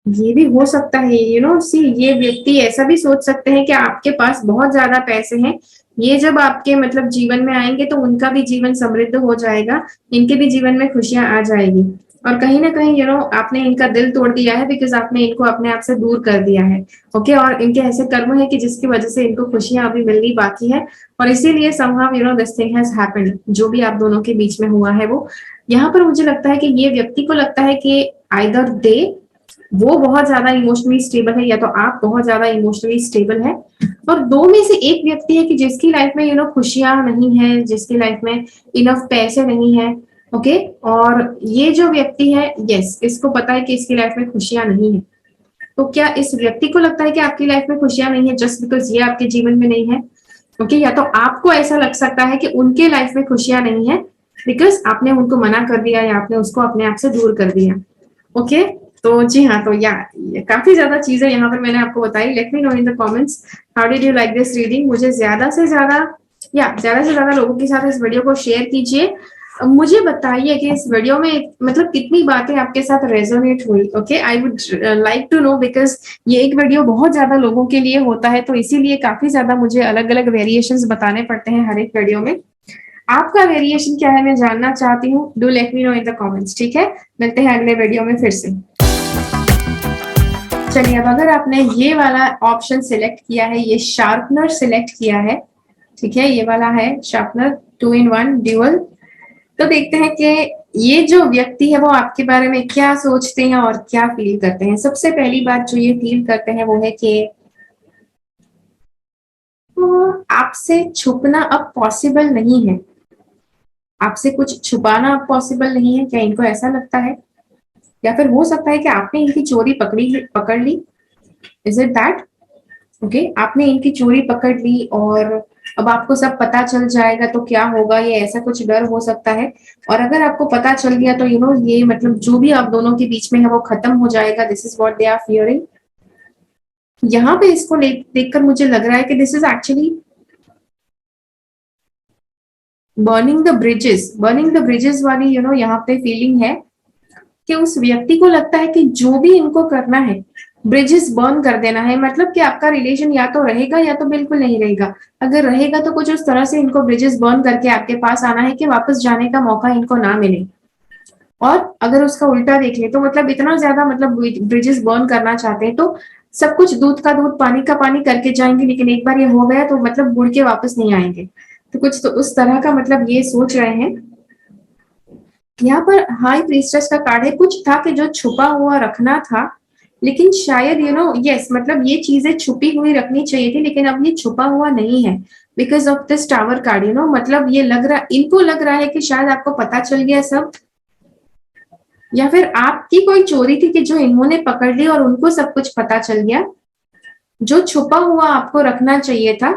ये भी हो सकता है सी, ये व्यक्ति ऐसा भी सोच सकते हैं कि आपके पास बहुत ज्यादा पैसे हैं, ये जब आपके मतलब जीवन में आएंगे तो उनका भी जीवन समृद्ध हो जाएगा, इनके भी जीवन में खुशियां आ जाएगी। और कहीं ना कहीं आपने इनका दिल तोड़ दिया है, बिकॉज आपने इनको अपने आप से दूर कर दिया है। ओके, और इनके ऐसे कर्म है कि जिसकी वजह से इनको खुशियां अभी मिलनी बाकी है, और इसीलिए somehow this thing has happened. जो भी आप दोनों के बीच में हुआ है वो यहाँ पर मुझे लगता है कि ये व्यक्ति को लगता है कि आइदर दे, वो बहुत ज्यादा इमोशनली स्टेबल है, या तो आप बहुत ज्यादा इमोशनली स्टेबल है, और दो में से एक व्यक्ति है कि जिसकी लाइफ में खुशियां नहीं है, जिसकी लाइफ में इनफ पैसे नहीं है। ओके, और ये जो व्यक्ति है, यस इसको पता है कि इसकी लाइफ में खुशियां नहीं है। तो क्या इस व्यक्ति को लगता है कि आपकी लाइफ में खुशियां नहीं है जस्ट बिकॉज ये आपके जीवन में नहीं है? ओके, या तो आपको ऐसा लग सकता है कि उनके लाइफ में खुशियां नहीं है बिकॉज आपने उनको मना कर दिया, या आपने उसको अपने आप से दूर कर दिया। ओके, तो जी हाँ, तो काफी ज्यादा चीजें यहाँ पर मैंने आपको बताई। Let me know in the comments how did you like this reading. मुझे ज्यादा से ज्यादा लोगों के साथ इस वीडियो को शेयर कीजिए। मुझे बताइए कि इस वीडियो में मतलब कितनी बातें आपके साथ रेजोनेट हुई। Okay, I would like to know, because ये एक वीडियो बहुत ज्यादा लोगों के लिए होता है, तो इसीलिए काफी ज्यादा मुझे अलग अलग वेरिएशंस बताने पड़ते हैं हर एक वीडियो में। आपका वेरिएशन क्या है मैं जानना चाहती हूँ। Do let me know in the comments. ठीक है, मिलते हैं अगले वीडियो में फिर से। चलिए, अब अगर आपने ये वाला ऑप्शन सिलेक्ट किया है, ये शार्पनर सिलेक्ट किया है, ठीक है, ये वाला है शार्पनर 2-in-1 ड्यूअल, तो देखते हैं कि ये जो व्यक्ति है वो आपके बारे में क्या सोचते हैं और क्या फील करते हैं। सबसे पहली बात जो ये फील करते हैं वो है कि आपसे छुपना अब पॉसिबल नहीं है, आपसे कुछ छुपाना अब पॉसिबल नहीं है। क्या इनको ऐसा लगता है? या फिर हो सकता है कि आपने इनकी चोरी पकड़ ली। Is it that? ओके, आपने इनकी चोरी पकड़ ली और अब आपको सब पता चल जाएगा तो क्या होगा, ये ऐसा कुछ डर हो सकता है। और अगर आपको पता चल गया तो ये मतलब जो भी आप दोनों के बीच में है वो खत्म हो जाएगा। This is what they are fearing. यहाँ पे इसको देखकर मुझे लग रहा है कि this is actually burning the bridges वाली यहाँ पे फीलिंग है कि उस व्यक्ति को लगता है कि जो भी इनको करना है ब्रिजेस बर्न कर देना है। मतलब कि आपका रिलेशन या तो रहेगा या तो बिल्कुल नहीं रहेगा। अगर रहेगा तो कुछ उस तरह से इनको ब्रिजेस बर्न करके आपके पास आना है कि वापस जाने का मौका इनको ना मिले। और अगर उसका उल्टा देख ले तो मतलब इतना ज्यादा मतलब ब्रिजेस बर्न करना चाहते हैं तो सब कुछ दूध का दूध पानी का पानी करके जाएंगे, लेकिन एक बार ये हो गया तो मतलब मुड़ के वापस नहीं आएंगे। तो कुछ तो उस तरह का मतलब ये सोच रहे हैं। यहाँ पर हाई प्रीस्टेस का कार्ड है। कुछ था कि जो छुपा हुआ रखना था, लेकिन शायद यस मतलब ये चीजें छुपी हुई रखनी चाहिए थी, लेकिन अब ये छुपा हुआ नहीं है because of this tower card. मतलब ये इनको लग रहा है कि शायद आपको पता चल गया सब, या फिर आपकी कोई चोरी थी कि जो इन्होंने पकड़ ली और उनको सब कुछ पता चल गया। जो छुपा हुआ आपको रखना चाहिए था,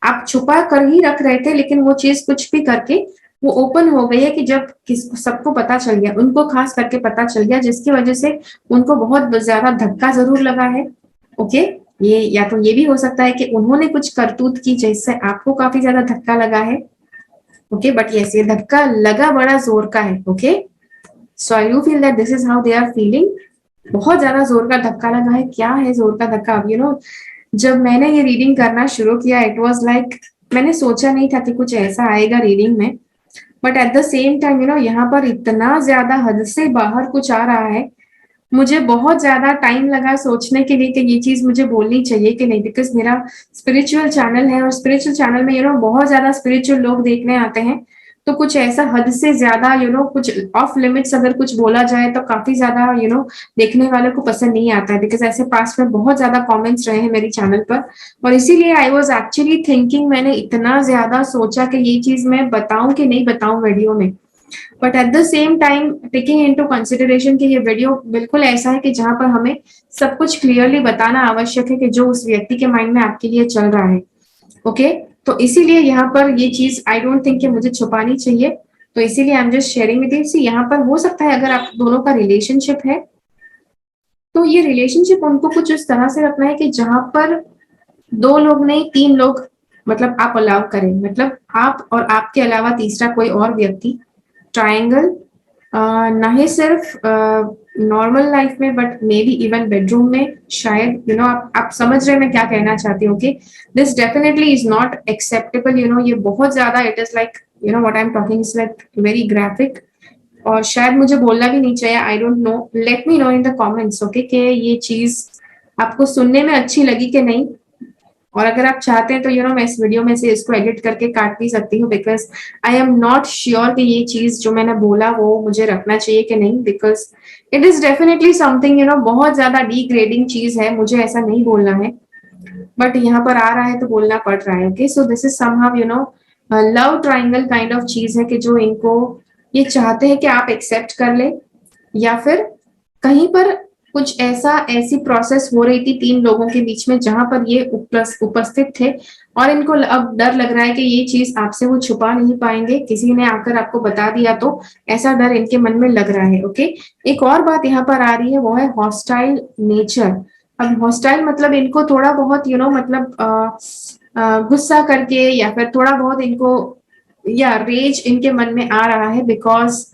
आप छुपा कर ही रख रहे थे, लेकिन वो चीज कुछ भी करके वो ओपन हो गई है कि जब सबको पता चल गया, उनको खास करके पता चल गया, जिसकी वजह से उनको बहुत ज्यादा धक्का जरूर लगा है। ओके, ये या तो ये भी हो सकता है कि उन्होंने कुछ करतूत की जिससे आपको काफी ज्यादा धक्का लगा है। ओके, बट यस, ये धक्का लगा बड़ा जोर का है। Okay, so I you feel that this is how they are feeling. बहुत ज्यादा जोर का धक्का लगा है। क्या है जोर का धक्का? अब जब मैंने ये रीडिंग करना शुरू किया, इट वाज लाइक मैंने सोचा नहीं था कि कुछ ऐसा आएगा रीडिंग में, but at the same time यहाँ पर इतना ज्यादा हद से बाहर कुछ आ रहा है। मुझे बहुत ज्यादा टाइम लगा सोचने के लिए कि ये चीज मुझे बोलनी चाहिए कि नहीं, बिकॉज मेरा स्पिरिचुअल चैनल है और स्पिरिचुअल चैनल में बहुत ज्यादा स्पिरिचुअल लोग देखने आते हैं। तो कुछ ऐसा हद से ज्यादा कुछ ऑफ लिमिट्स अगर कुछ बोला जाए तो काफी ज्यादा देखने वालों को पसंद नहीं आता है, बिकॉज ऐसे पास्ट में बहुत ज्यादा कमेंट्स रहे हैं मेरी चैनल पर। और इसीलिए आई वाज एक्चुअली थिंकिंग, मैंने इतना ज्यादा सोचा कि ये चीज मैं बताऊं कि नहीं बताऊं वीडियो में। But at the same time taking into consideration कि ये वीडियो बिल्कुल ऐसा है कि जहां पर हमें सब कुछ क्लियरली बताना आवश्यक है कि जो उस व्यक्ति के माइंड में आपके लिए चल रहा है। ओके, तो इसीलिए यहाँ पर ये चीज आई डोंट थिंक कि मुझे छुपानी चाहिए, तो इसीलिए I am just sharing with you. See, यहाँ पर हो सकता है अगर आप दोनों का रिलेशनशिप है, तो ये रिलेशनशिप उनको कुछ इस तरह से रखना है कि जहां पर दो लोग नहीं, तीन लोग, मतलब आप अलाउ करें, मतलब आप और आपके अलावा तीसरा कोई और व्यक्ति, ट्रायंगल, ना ही सिर्फ नॉर्मल लाइफ में but may be even bedroom में, शायद आप समझ रहे हैं मैं क्या कहना चाहती हूँ। Okay, this definitely is not acceptable. ये बहुत ज्यादा, it is like what I am talking is like very graphic, और शायद मुझे बोलना भी नहीं चाहिए। आई don't no, let me know in the comments. Okay, कि ये चीज आपको सुनने में अच्छी लगी कि नहीं, और अगर आप चाहते हैं तो मैं इस वीडियो में से इसको एडिट करके काट भी सकती हूँ, because I am not sure कि ये चीज जो मैंने बोला वो मुझे रखना चाहिए कि नहीं, because it is definitely something बहुत ज्यादा डिग्रेडिंग चीज है, मुझे ऐसा नहीं बोलना है, बट यहाँ पर आ रहा है तो बोलना पड़ रहा है। Okay, so this is somehow love triangle kind of चीज है कि जो इनको ये चाहते हैं कि आप एक्सेप्ट कर ले, या फिर कहीं पर कुछ ऐसी प्रोसेस हो रही थी तीन लोगों के बीच में जहां पर ये उपस्थित थे, और इनको अब डर लग रहा है कि ये चीज आपसे वो छुपा नहीं पाएंगे, किसी ने आकर आपको बता दिया तो ऐसा डर इनके मन में लग रहा है। ओके, एक और बात यहाँ पर आ रही है, वो है हॉस्टाइल नेचर। अब हॉस्टाइल मतलब इनको थोड़ा बहुत मतलब गुस्सा करके, या फिर थोड़ा बहुत इनको या रेज इनके मन में आ रहा है, बिकॉज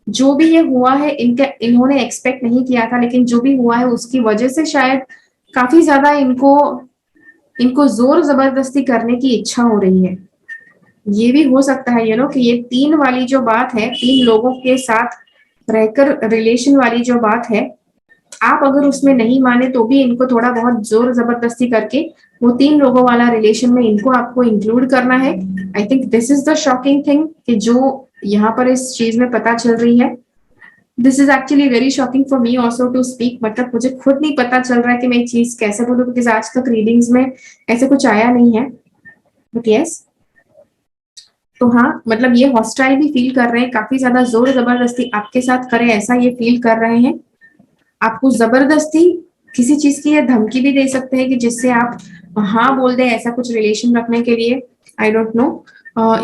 जो भी ये हुआ है इन्होंने एक्सपेक्ट नहीं किया था, लेकिन जो भी हुआ है उसकी वजह से शायद काफी ज्यादा इनको इनको जोर जबरदस्ती करने की इच्छा हो रही है। ये भी हो सकता है कि ये तीन वाली जो बात है, तीन लोगों के साथ रहकर रिलेशन वाली जो बात है, आप अगर उसमें नहीं माने तो भी इनको थोड़ा बहुत जोर जबरदस्ती करके वो तीन लोगों वाला रिलेशन में इनको आपको इंक्लूड करना है। I think this is the shocking thing कि जो यहाँ पर इस चीज में पता चल रही है। This is actually very shocking for me also to speak, मतलब मुझे खुद नहीं पता चल रहा है कि मैं ये चीज कैसे बोलूँ, बिकॉज आज तक रीडिंग्स में ऐसे कुछ आया नहीं है। बट यस, तो हाँ, मतलब ये हॉस्टाइल भी फील कर रहे हैं, काफी ज्यादा जोर जबरदस्ती आपके साथ करे ऐसा ये फील कर रहे हैं। आपको जबरदस्ती किसी चीज की ये धमकी भी दे सकते हैं कि जिससे आप हाँ बोल दें ऐसा कुछ रिलेशन रखने के लिए। I don't know.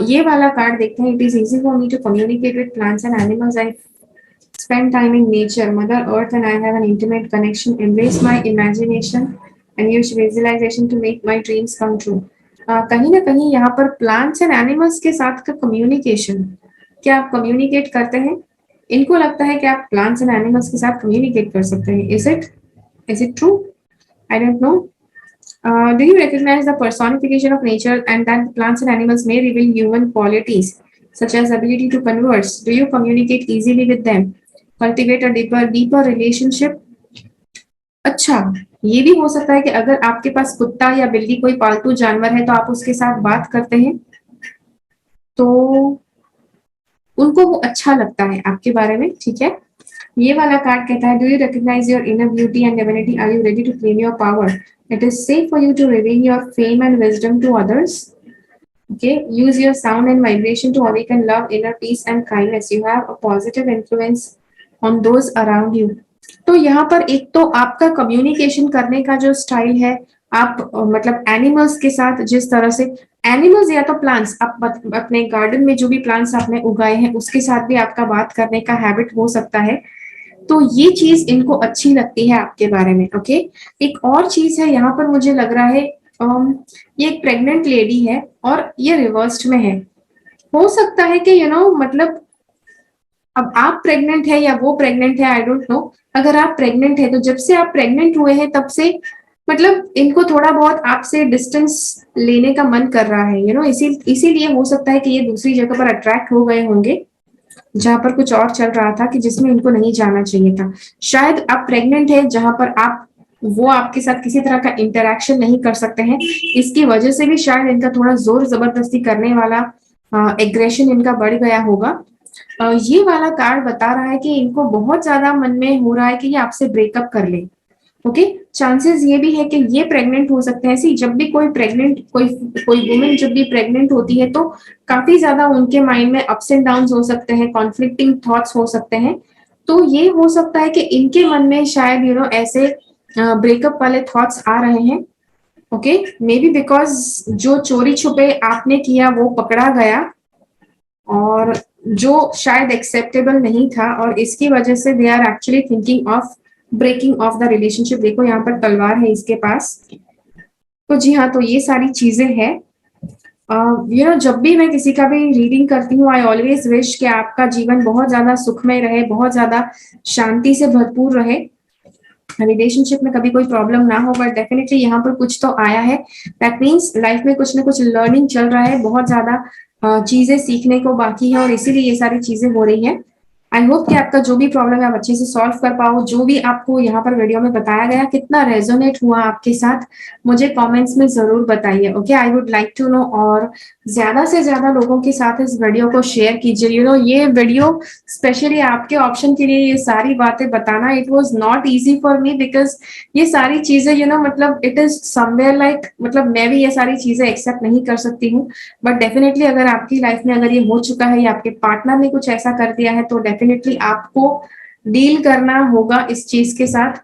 ये वाला कार्ड देखते हैं। It is easy for me to communicate with plants and animals. I spend time in nature. Mother Earth and I have an intimate connection. Embrace my imagination and use visualization to make my dreams come true. कहीं ना कहीं यहाँ पर plants and animals के साथ का communication, क्या आप कम्युनिकेट करते हैं? इनको लगता है कि आप प्लांट्स एंड एनिमल्स के साथ कम्युनिकेट कर सकते हैं। Is it true? I don't no. Do you recognize the personification of nature and that plants and animals may reveal human qualities such as ability to converse? Do you communicate easily with them? Cultivate a deeper relationship? अच्छा, ये भी हो सकता है कि अगर आपके पास कुत्ता या बिल्ली कोई पालतू जानवर है तो आप उसके साथ बात करते हैं तो उनको वो अच्छा लगता है आपके बारे में। ठीक है, ये वाला कार्ड कहता है, do you recognise your inner beauty and divinity? Are you ready to claim your power? It is safe for you to reveal your fame and wisdom to others. Okay, use your sound and vibration to awaken love, inner peace, and kindness. You have a positive influence on those around you. तो यहाँ पर एक तो आपका communication करने का जो style है, आप मतलब एनिमल्स के साथ जिस तरह से, एनिमल्स या तो प्लांट्स, आप अपने गार्डन में जो भी प्लांट्स आपने उगाए हैं उसके साथ भी आपका बात करने का हैबिट हो सकता है। तो ये चीज इनको अच्छी लगती है आपके बारे में। ओके, एक और चीज है यहाँ पर मुझे लग रहा है, ये एक प्रेग्नेंट लेडी है और ये रिवर्स्ड में है। हो सकता है कि मतलब अब आप प्रेग्नेंट है या वो प्रेग्नेंट है, आई डोंट नो। अगर आप प्रेग्नेंट है तो जब से आप प्रेग्नेंट हुए हैं तब से मतलब इनको थोड़ा बहुत आपसे डिस्टेंस लेने का मन कर रहा है, इसीलिए हो सकता है कि ये दूसरी जगह पर अट्रैक्ट हो गए होंगे जहां पर कुछ और चल रहा था कि जिसमें इनको नहीं जाना चाहिए था। शायद आप प्रेग्नेंट है जहां पर आप वो आपके साथ किसी तरह का इंटरेक्शन नहीं कर सकते हैं, इसकी वजह से भी शायद इनका थोड़ा जोर जबरदस्ती करने वाला एग्रेशन इनका बढ़ गया होगा। ये वाला कार्ड बता रहा है कि इनको बहुत ज्यादा मन में हो रहा है कि ये आपसे ब्रेकअप कर ले। ओके, चांसेस ये भी है कि ये प्रेग्नेंट हो सकते हैं। सी, जब भी कोई वुमेन जब भी प्रेग्नेंट होती है तो काफी ज्यादा उनके माइंड में अप्स एंड डाउन हो सकते हैं, कॉन्फ्लिक्टिंग थॉट्स हो सकते हैं। तो ये हो सकता है कि इनके मन में शायद ऐसे ब्रेकअप वाले थॉट्स आ रहे हैं। ओके, मे बी बिकॉज जो चोरी छुपे आपने किया वो पकड़ा गया और जो शायद एक्सेप्टेबल नहीं था, और इसकी वजह से they are actually thinking of breaking off the relationship. देखो यहाँ पर तलवार है इसके पास। तो जी हाँ, तो ये सारी चीजें हैं। जब भी मैं किसी का भी रीडिंग करती हूँ, आई ऑलवेज विश कि आपका जीवन बहुत ज्यादा सुखमय रहे, बहुत ज्यादा शांति से भरपूर रहे, रिलेशनशिप में कभी कोई प्रॉब्लम ना हो। बट डेफिनेटली यहाँ पर कुछ तो आया है, दैट मीन्स लाइफ में कुछ ना कुछ लर्निंग चल रहा है, बहुत ज्यादा चीजें सीखने को बाकी है और इसीलिए ये सारी चीजें हो रही है। आई होप कि आपका जो भी प्रॉब्लम है आप अच्छे से सॉल्व कर पाओ। जो भी आपको यहाँ पर वीडियो में बताया गया कितना रेजोनेट हुआ आपके साथ, मुझे कमेंट्स में जरूर बताइए। Okay, I would like to know. और ज्यादा से ज्यादा लोगों के साथ इस वीडियो को शेयर कीजिए। ये वीडियो स्पेशली आपके ऑप्शन के लिए, ये सारी बातें बताना, it was not easy for me because ये सारी चीजें मतलब इट इज समवेयर लाइक, मतलब मैं भी ये सारी चीजें एक्सेप्ट नहीं कर सकती हूँ। बट डेफिनेटली अगर आपकी लाइफ में अगर ये हो चुका है या आपके पार्टनर ने कुछ ऐसा कर दिया है तो डेफिनेटली आपको डील करना होगा इस चीज के साथ।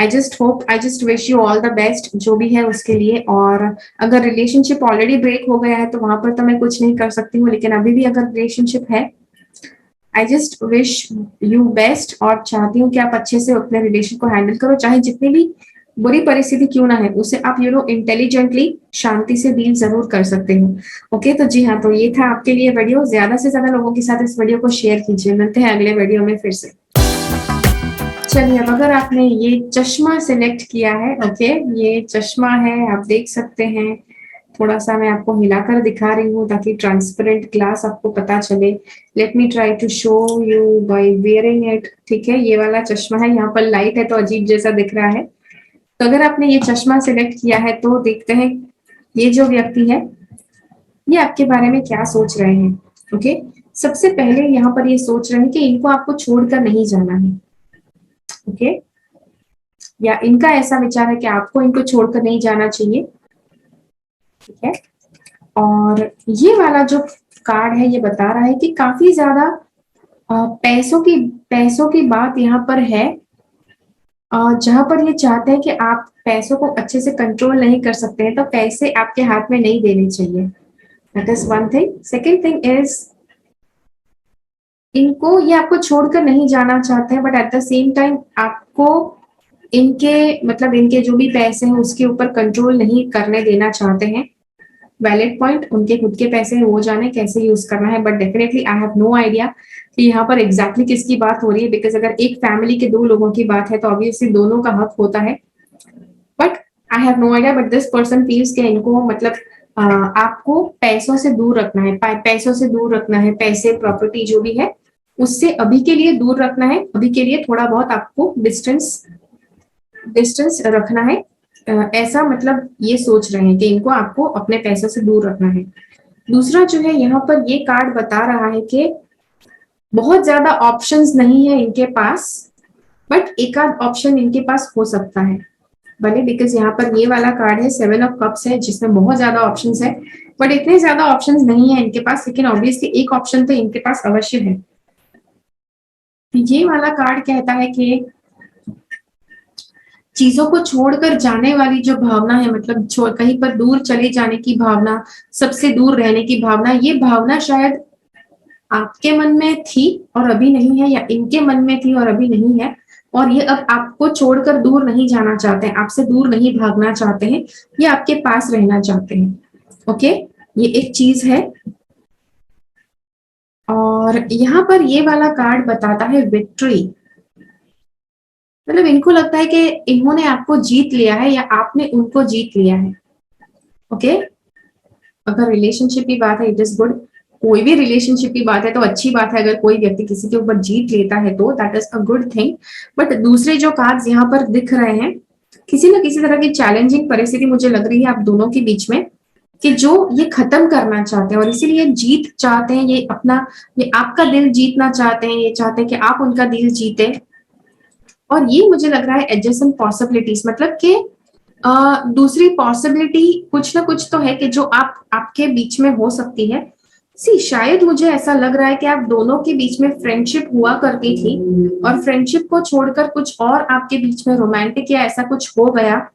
I just wish you all the best जो भी है उसके लिए। और अगर रिलेशनशिप ऑलरेडी ब्रेक हो गया है तो वहां पर तो मैं कुछ नहीं कर सकती हूँ, लेकिन अभी भी अगर रिलेशनशिप है, I just wish you best और चाहती हूँ कि आप अच्छे से अपने रिलेशन को हैंडल करो, चाहे जितनी भी बुरी परिस्थिति क्यों ना है उसे आप इंटेलिजेंटली शांति से डील जरूर कर सकते हो। ओके, तो जी हाँ, तो ये था आपके लिए वीडियो। ज्यादा से ज्यादा लोगों के साथ इस वीडियो को शेयर कीजिए। मिलते हैं अगले वीडियो में फिर से। चलिए, अब अगर आपने ये चश्मा सिलेक्ट किया है, ओके, ये चश्मा है, आप देख सकते हैं। थोड़ा सा मैं आपको हिलाकर दिखा रही हूँ ताकि ट्रांसपेरेंट ग्लास आपको पता चले। Let me try to show you by wearing it. ठीक है, ये वाला चश्मा है, यहाँ पर लाइट है तो अजीब जैसा दिख रहा है। तो अगर आपने ये चश्मा सिलेक्ट किया है तो देखते हैं ये जो व्यक्ति है ये आपके बारे में क्या सोच रहे हैं। ओके, सबसे पहले यहाँ पर ये सोच रहे हैं कि इनको आपको छोड़कर नहीं जाना है। ओके, या इनका ऐसा विचार है कि आपको इनको छोड़कर नहीं जाना चाहिए। ठीक है, और ये वाला जो कार्ड है ये बता रहा है कि काफी ज्यादा पैसों की बात यहाँ पर है, जहां पर ये चाहते हैं कि आप पैसों को अच्छे से कंट्रोल नहीं कर सकते हैं तो पैसे आपके हाथ में नहीं देने चाहिए। That is one thing. Second thing is इनको ये आपको छोड़कर नहीं जाना चाहते हैं, but at the same time आपको इनके जो भी पैसे हैं उसके ऊपर कंट्रोल नहीं करने देना चाहते हैं। वैलिड पॉइंट, उनके खुद के पैसे हैं, वो जाने कैसे यूज करना है। But definitely I have no idea कि यहाँ पर एग्जैक्टली किसकी बात हो रही है, बिकॉज अगर एक फैमिली के दो लोगों की बात है तो ऑब्वियसली दोनों का हक होता है। But I have no idea, but this person feels के इनको आपको पैसों से दूर रखना है, पैसों से दूर रखना है, पैसे प्रॉपर्टी जो भी है उससे अभी के लिए दूर रखना है। अभी के लिए थोड़ा बहुत आपको डिस्टेंस रखना है। ऐसा ये सोच रहे हैं कि इनको आपको अपने पैसों से दूर रखना है। दूसरा जो है यहाँ पर ये कार्ड बता रहा है कि बहुत ज्यादा ऑप्शंस नहीं है इनके पास, बट एक आध ऑप्शन इनके पास हो सकता है भले, बिकॉज यहाँ पर ये वाला कार्ड है 7 ऑफ कप्स है जिसमें बहुत ज्यादा ऑप्शंस है, बट इतने ज्यादा ऑप्शंस नहीं है इनके पास। लेकिन ऑब्वियसली एक ऑप्शन तो इनके पास अवश्य है। ये वाला कार्ड कहता है कि चीजों को छोड़कर जाने वाली जो भावना है, मतलब छोड़ कहीं पर दूर चले जाने की भावना, सबसे दूर रहने की भावना, ये भावना शायद आपके मन में थी और अभी नहीं है, या इनके मन में थी और अभी नहीं है, और ये अब आपको छोड़कर दूर नहीं जाना चाहते हैं, आपसे दूर नहीं भागना चाहते हैं, ये आपके पास रहना चाहते हैं। ओके, ये एक चीज है। और यहाँ पर ये वाला कार्ड बताता है विक्ट्री, मतलब इनको लगता है कि इन्होंने आपको जीत लिया है या आपने उनको जीत लिया है। ओके, अगर रिलेशनशिप की बात है इट इज गुड, कोई भी रिलेशनशिप की बात है तो अच्छी बात है, अगर कोई व्यक्ति किसी के ऊपर जीत लेता है तो that is a good thing. But दूसरे जो कार्ड्स यहाँ पर दिख रहे हैं, किसी न किसी तरह की चैलेंजिंग परिस्थिति मुझे लग रही है आप दोनों के बीच में, कि जो ये खत्म करना चाहते हैं और इसीलिए जीत चाहते हैं, ये अपना, ये आपका दिल जीतना चाहते हैं, ये चाहते हैं कि आप उनका दिल जीते। और ये मुझे लग रहा है एडजेसेंट पॉसिबिलिटीज, मतलब कि दूसरी पॉसिबिलिटी कुछ ना कुछ तो है कि जो आपके बीच में हो सकती है। सी शायद मुझे ऐसा लग रहा है कि आप दोनों के बीच में फ्रेंडशिप हुआ करती थी, और फ्रेंडशिप को छोड़कर कुछ और आपके बीच में रोमांटिक या ऐसा कुछ हो गया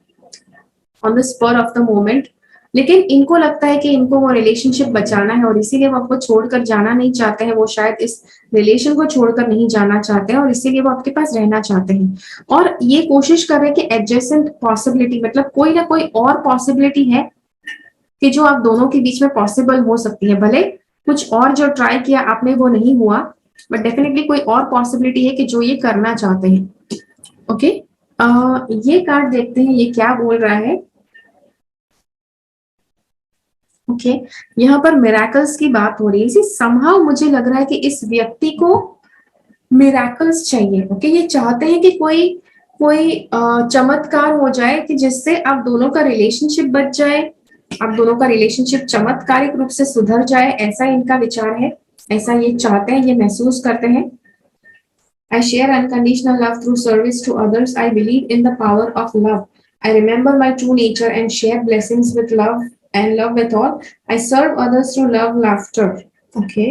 on the spur of the moment. लेकिन इनको लगता है कि इनको वो रिलेशनशिप बचाना है और इसीलिए वो आपको छोड़कर जाना नहीं चाहते हैं, वो शायद इस रिलेशन को छोड़कर नहीं जाना चाहते हैं और इसीलिए वो आपके पास रहना चाहते हैं। और ये कोशिश कर रहे हैं कि एडजेसेंट पॉसिबिलिटी, मतलब कोई ना कोई और पॉसिबिलिटी है कि जो आप दोनों के बीच में पॉसिबल हो सकती है, भले कुछ और जो ट्राई किया आपने वो नहीं हुआ, बट डेफिनेटली कोई और पॉसिबिलिटी है कि जो ये करना चाहते हैं। ओके, ये कार्ड देखते हैं ये क्या बोल रहा है। ओके, यहाँ पर मिराकल्स की बात हो रही है, इसी समहाउ मुझे लग रहा है कि इस व्यक्ति को मिराकल्स चाहिए। ओके, ये चाहते हैं कि कोई कोई चमत्कार हो जाए कि जिससे आप दोनों का रिलेशनशिप बच जाए, आप दोनों का रिलेशनशिप चमत्कारिक रूप से सुधर जाए, ऐसा इनका विचार है, ऐसा ये चाहते हैं, ये महसूस करते हैं। I share unconditional love through service to others. I believe in the power of love. I remember my true nature and share blessings with love and love with all. I serve others through love, laughter. Okay.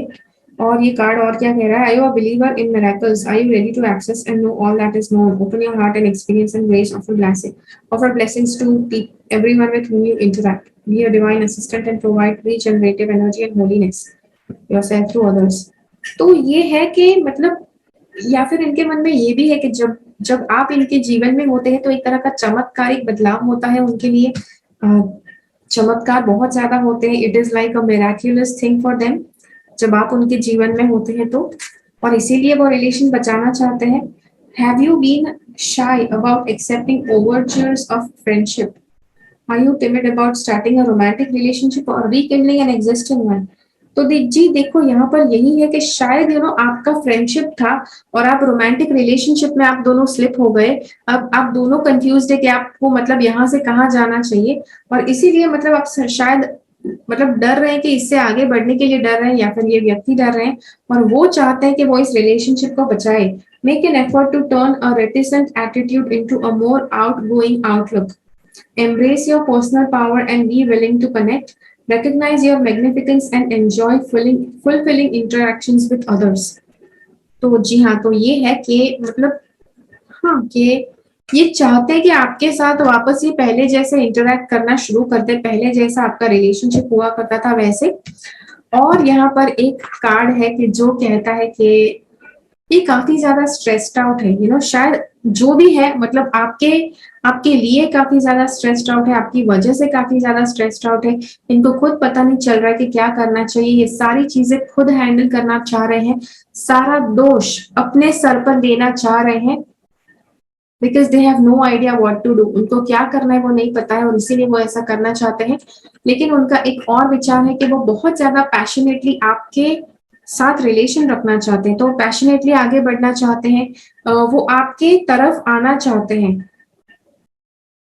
और ये card और क्या कह रहा है? Are you a believer in miracles? Are you ready to access and know all that is known? Open your heart and experience and grace of a blessing. Offer blessings to everyone with whom you interact. Be a divine assistant and provide regenerative energy and holiness yourself through others. तो ये है कि मतलब, या फिर इनके मन में ये भी है कि जब जब आप इनके जीवन में होते हैं तो एक तरह का चमत्कारिक बदलाव होता है उनके लिए। चमत्कार बहुत ज्यादा होते हैं, it is like a miraculous thing for them जब आप उनके जीवन में होते हैं तो, और इसीलिए वो रिलेशन बचाना चाहते हैं। Have you been shy about accepting overtures of friendship? Are you timid about starting a romantic relationship और रिकिंडलिंग एन एग्जिस्टिंग वन? तो जी देखो, यहाँ पर यही है कि शायद आपका फ्रेंडशिप था और आप रोमांटिक रिलेशनशिप में आप दोनों स्लिप हो गए। अब आप दोनों कंफ्यूज्ड है कि आपको मतलब यहाँ से कहाँ जाना चाहिए, और इसीलिए मतलब आप शायद मतलब डर रहे हैं कि इससे आगे बढ़ने के लिए डर रहे हैं, या फिर ये व्यक्ति डर रहे हैं और वो चाहते हैं कि वो इस रिलेशनशिप को बचाए। Make an effort to turn a reticent attitude into a more outgoing outlook. Embrace your personal power and be willing to connect. Recognize your magnificence and enjoy fulfilling interactions with others. तो जी हाँ, तो ये है कि मतलब हाँ, कि ये चाहते हैं कि आपके साथ वापस ये पहले जैसे इंटरेक्ट करना शुरू कर दे, पहले जैसा आपका रिलेशनशिप हुआ करता था वैसे। और यहाँ पर एक कार्ड है कि जो कहता है कि ये काफी ज्यादा स्ट्रेस्ड आउट है, शायद जो भी है, मतलब आपके आपके लिए काफी ज्यादा स्ट्रेस्ड आउट है, आपकी वजह से काफी ज्यादा स्ट्रेस्ड आउट है। इनको खुद पता नहीं चल रहा है कि क्या करना चाहिए, ये सारी चीजें खुद हैंडल करना चाह रहे हैं, सारा दोष अपने सर पर लेना चाह रहे हैं, because they have no idea what to do. उनको क्या करना है वो नहीं पता है और इसीलिए वो ऐसा करना चाहते हैं। लेकिन उनका एक और विचार है कि वो बहुत ज्यादा पैशनेटली आपके साथ रिलेशन रखना चाहते हैं, तो पैशनेटली आगे बढ़ना चाहते हैं, वो आपके तरफ आना चाहते हैं।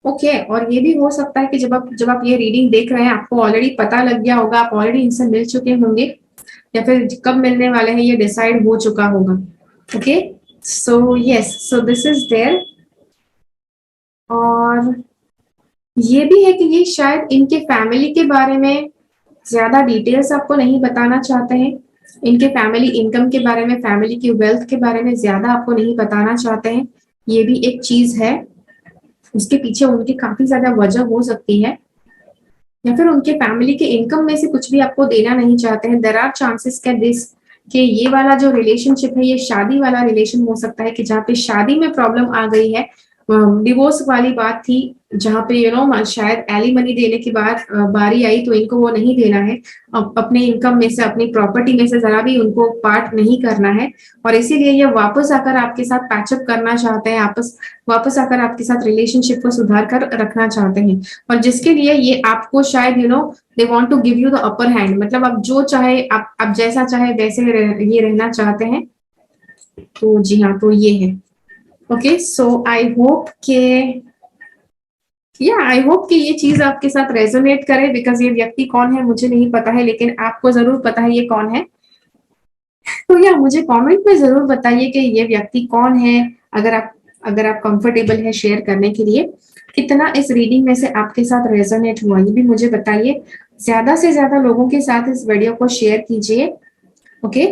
ओके, और ये भी हो सकता है कि जब आप ये रीडिंग देख रहे हैं आपको ऑलरेडी पता लग गया होगा, आप ऑलरेडी इनसे मिल चुके होंगे, या फिर कब मिलने वाले हैं ये डिसाइड हो चुका होगा। Okay, so yes, so this is there. और ये भी है कि ये शायद इनके फैमिली के बारे में ज्यादा डिटेल्स आपको नहीं बताना चाहते हैं, इनके फैमिली इनकम के बारे में, फैमिली की वेल्थ के बारे में ज्यादा आपको नहीं बताना चाहते हैं, ये भी एक चीज है। उसके पीछे उनकी काफी ज्यादा वजह हो सकती है, या फिर उनके फैमिली के इनकम में से कुछ भी आपको देना नहीं चाहते हैं। देयर आर चांसेस के दिस कि ये वाला जो रिलेशनशिप है ये शादी वाला रिलेशन हो सकता है, कि जहाँ पे शादी में प्रॉब्लम आ गई है, डिवोर्स वाली बात थी, जहाँ पे शायद एलिमनी देने की बारी आई तो इनको वो नहीं देना है, अपने इनकम में से, अपनी प्रॉपर्टी में से जरा भी उनको पार्ट नहीं करना है, और इसीलिए ये वापस आकर आपके साथ पैचअप करना चाहते हैं, वापस आकर आपके साथ रिलेशनशिप को सुधार कर रखना चाहते हैं। और जिसके लिए ये आपको शायद they want to give you the upper hand, मतलब आप जो चाहे, आप जैसा चाहे वैसे ये रहना चाहते हैं। तो जी हाँ, तो ये है। ओके, सो आई होप कि ये चीज आपके साथ रेजोनेट करे, बिकॉज ये व्यक्ति कौन है मुझे नहीं पता है, लेकिन आपको जरूर पता है ये कौन है। तो मुझे कमेंट में जरूर बताइए कि ये व्यक्ति कौन है, अगर आप कंफर्टेबल है शेयर करने के लिए। कितना इस रीडिंग में से आपके साथ रेजोनेट हुआ ये भी मुझे बताइए। ज्यादा से ज्यादा लोगों के साथ इस वीडियो को शेयर कीजिए। ओके,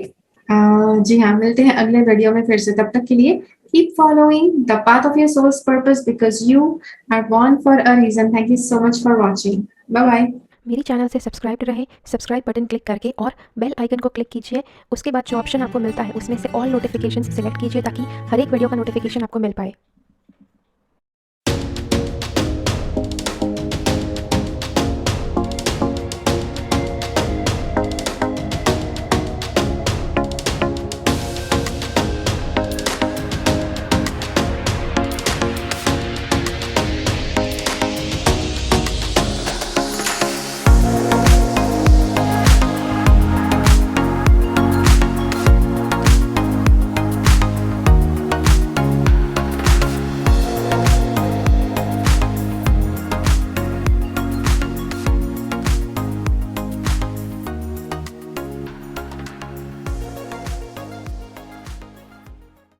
जी हाँ, मिलते हैं अगले वीडियो में फिर से। तब तक के लिए keep following the path of your soul's purpose because you are born for a reason. Thank you so much for watching. Bye bye. मेरी चैनल से सब्सक्राइब रहें, सब्सक्राइब बटन क्लिक करके और बेल आइकन को क्लिक कीजिए। उसके बाद जो ऑप्शन आपको मिलता है उसमें से ऑल नोटिफिकेशंस सिलेक्ट कीजिए ताकि हर एक वीडियो का नोटिफिकेशन आपको मिल पाए।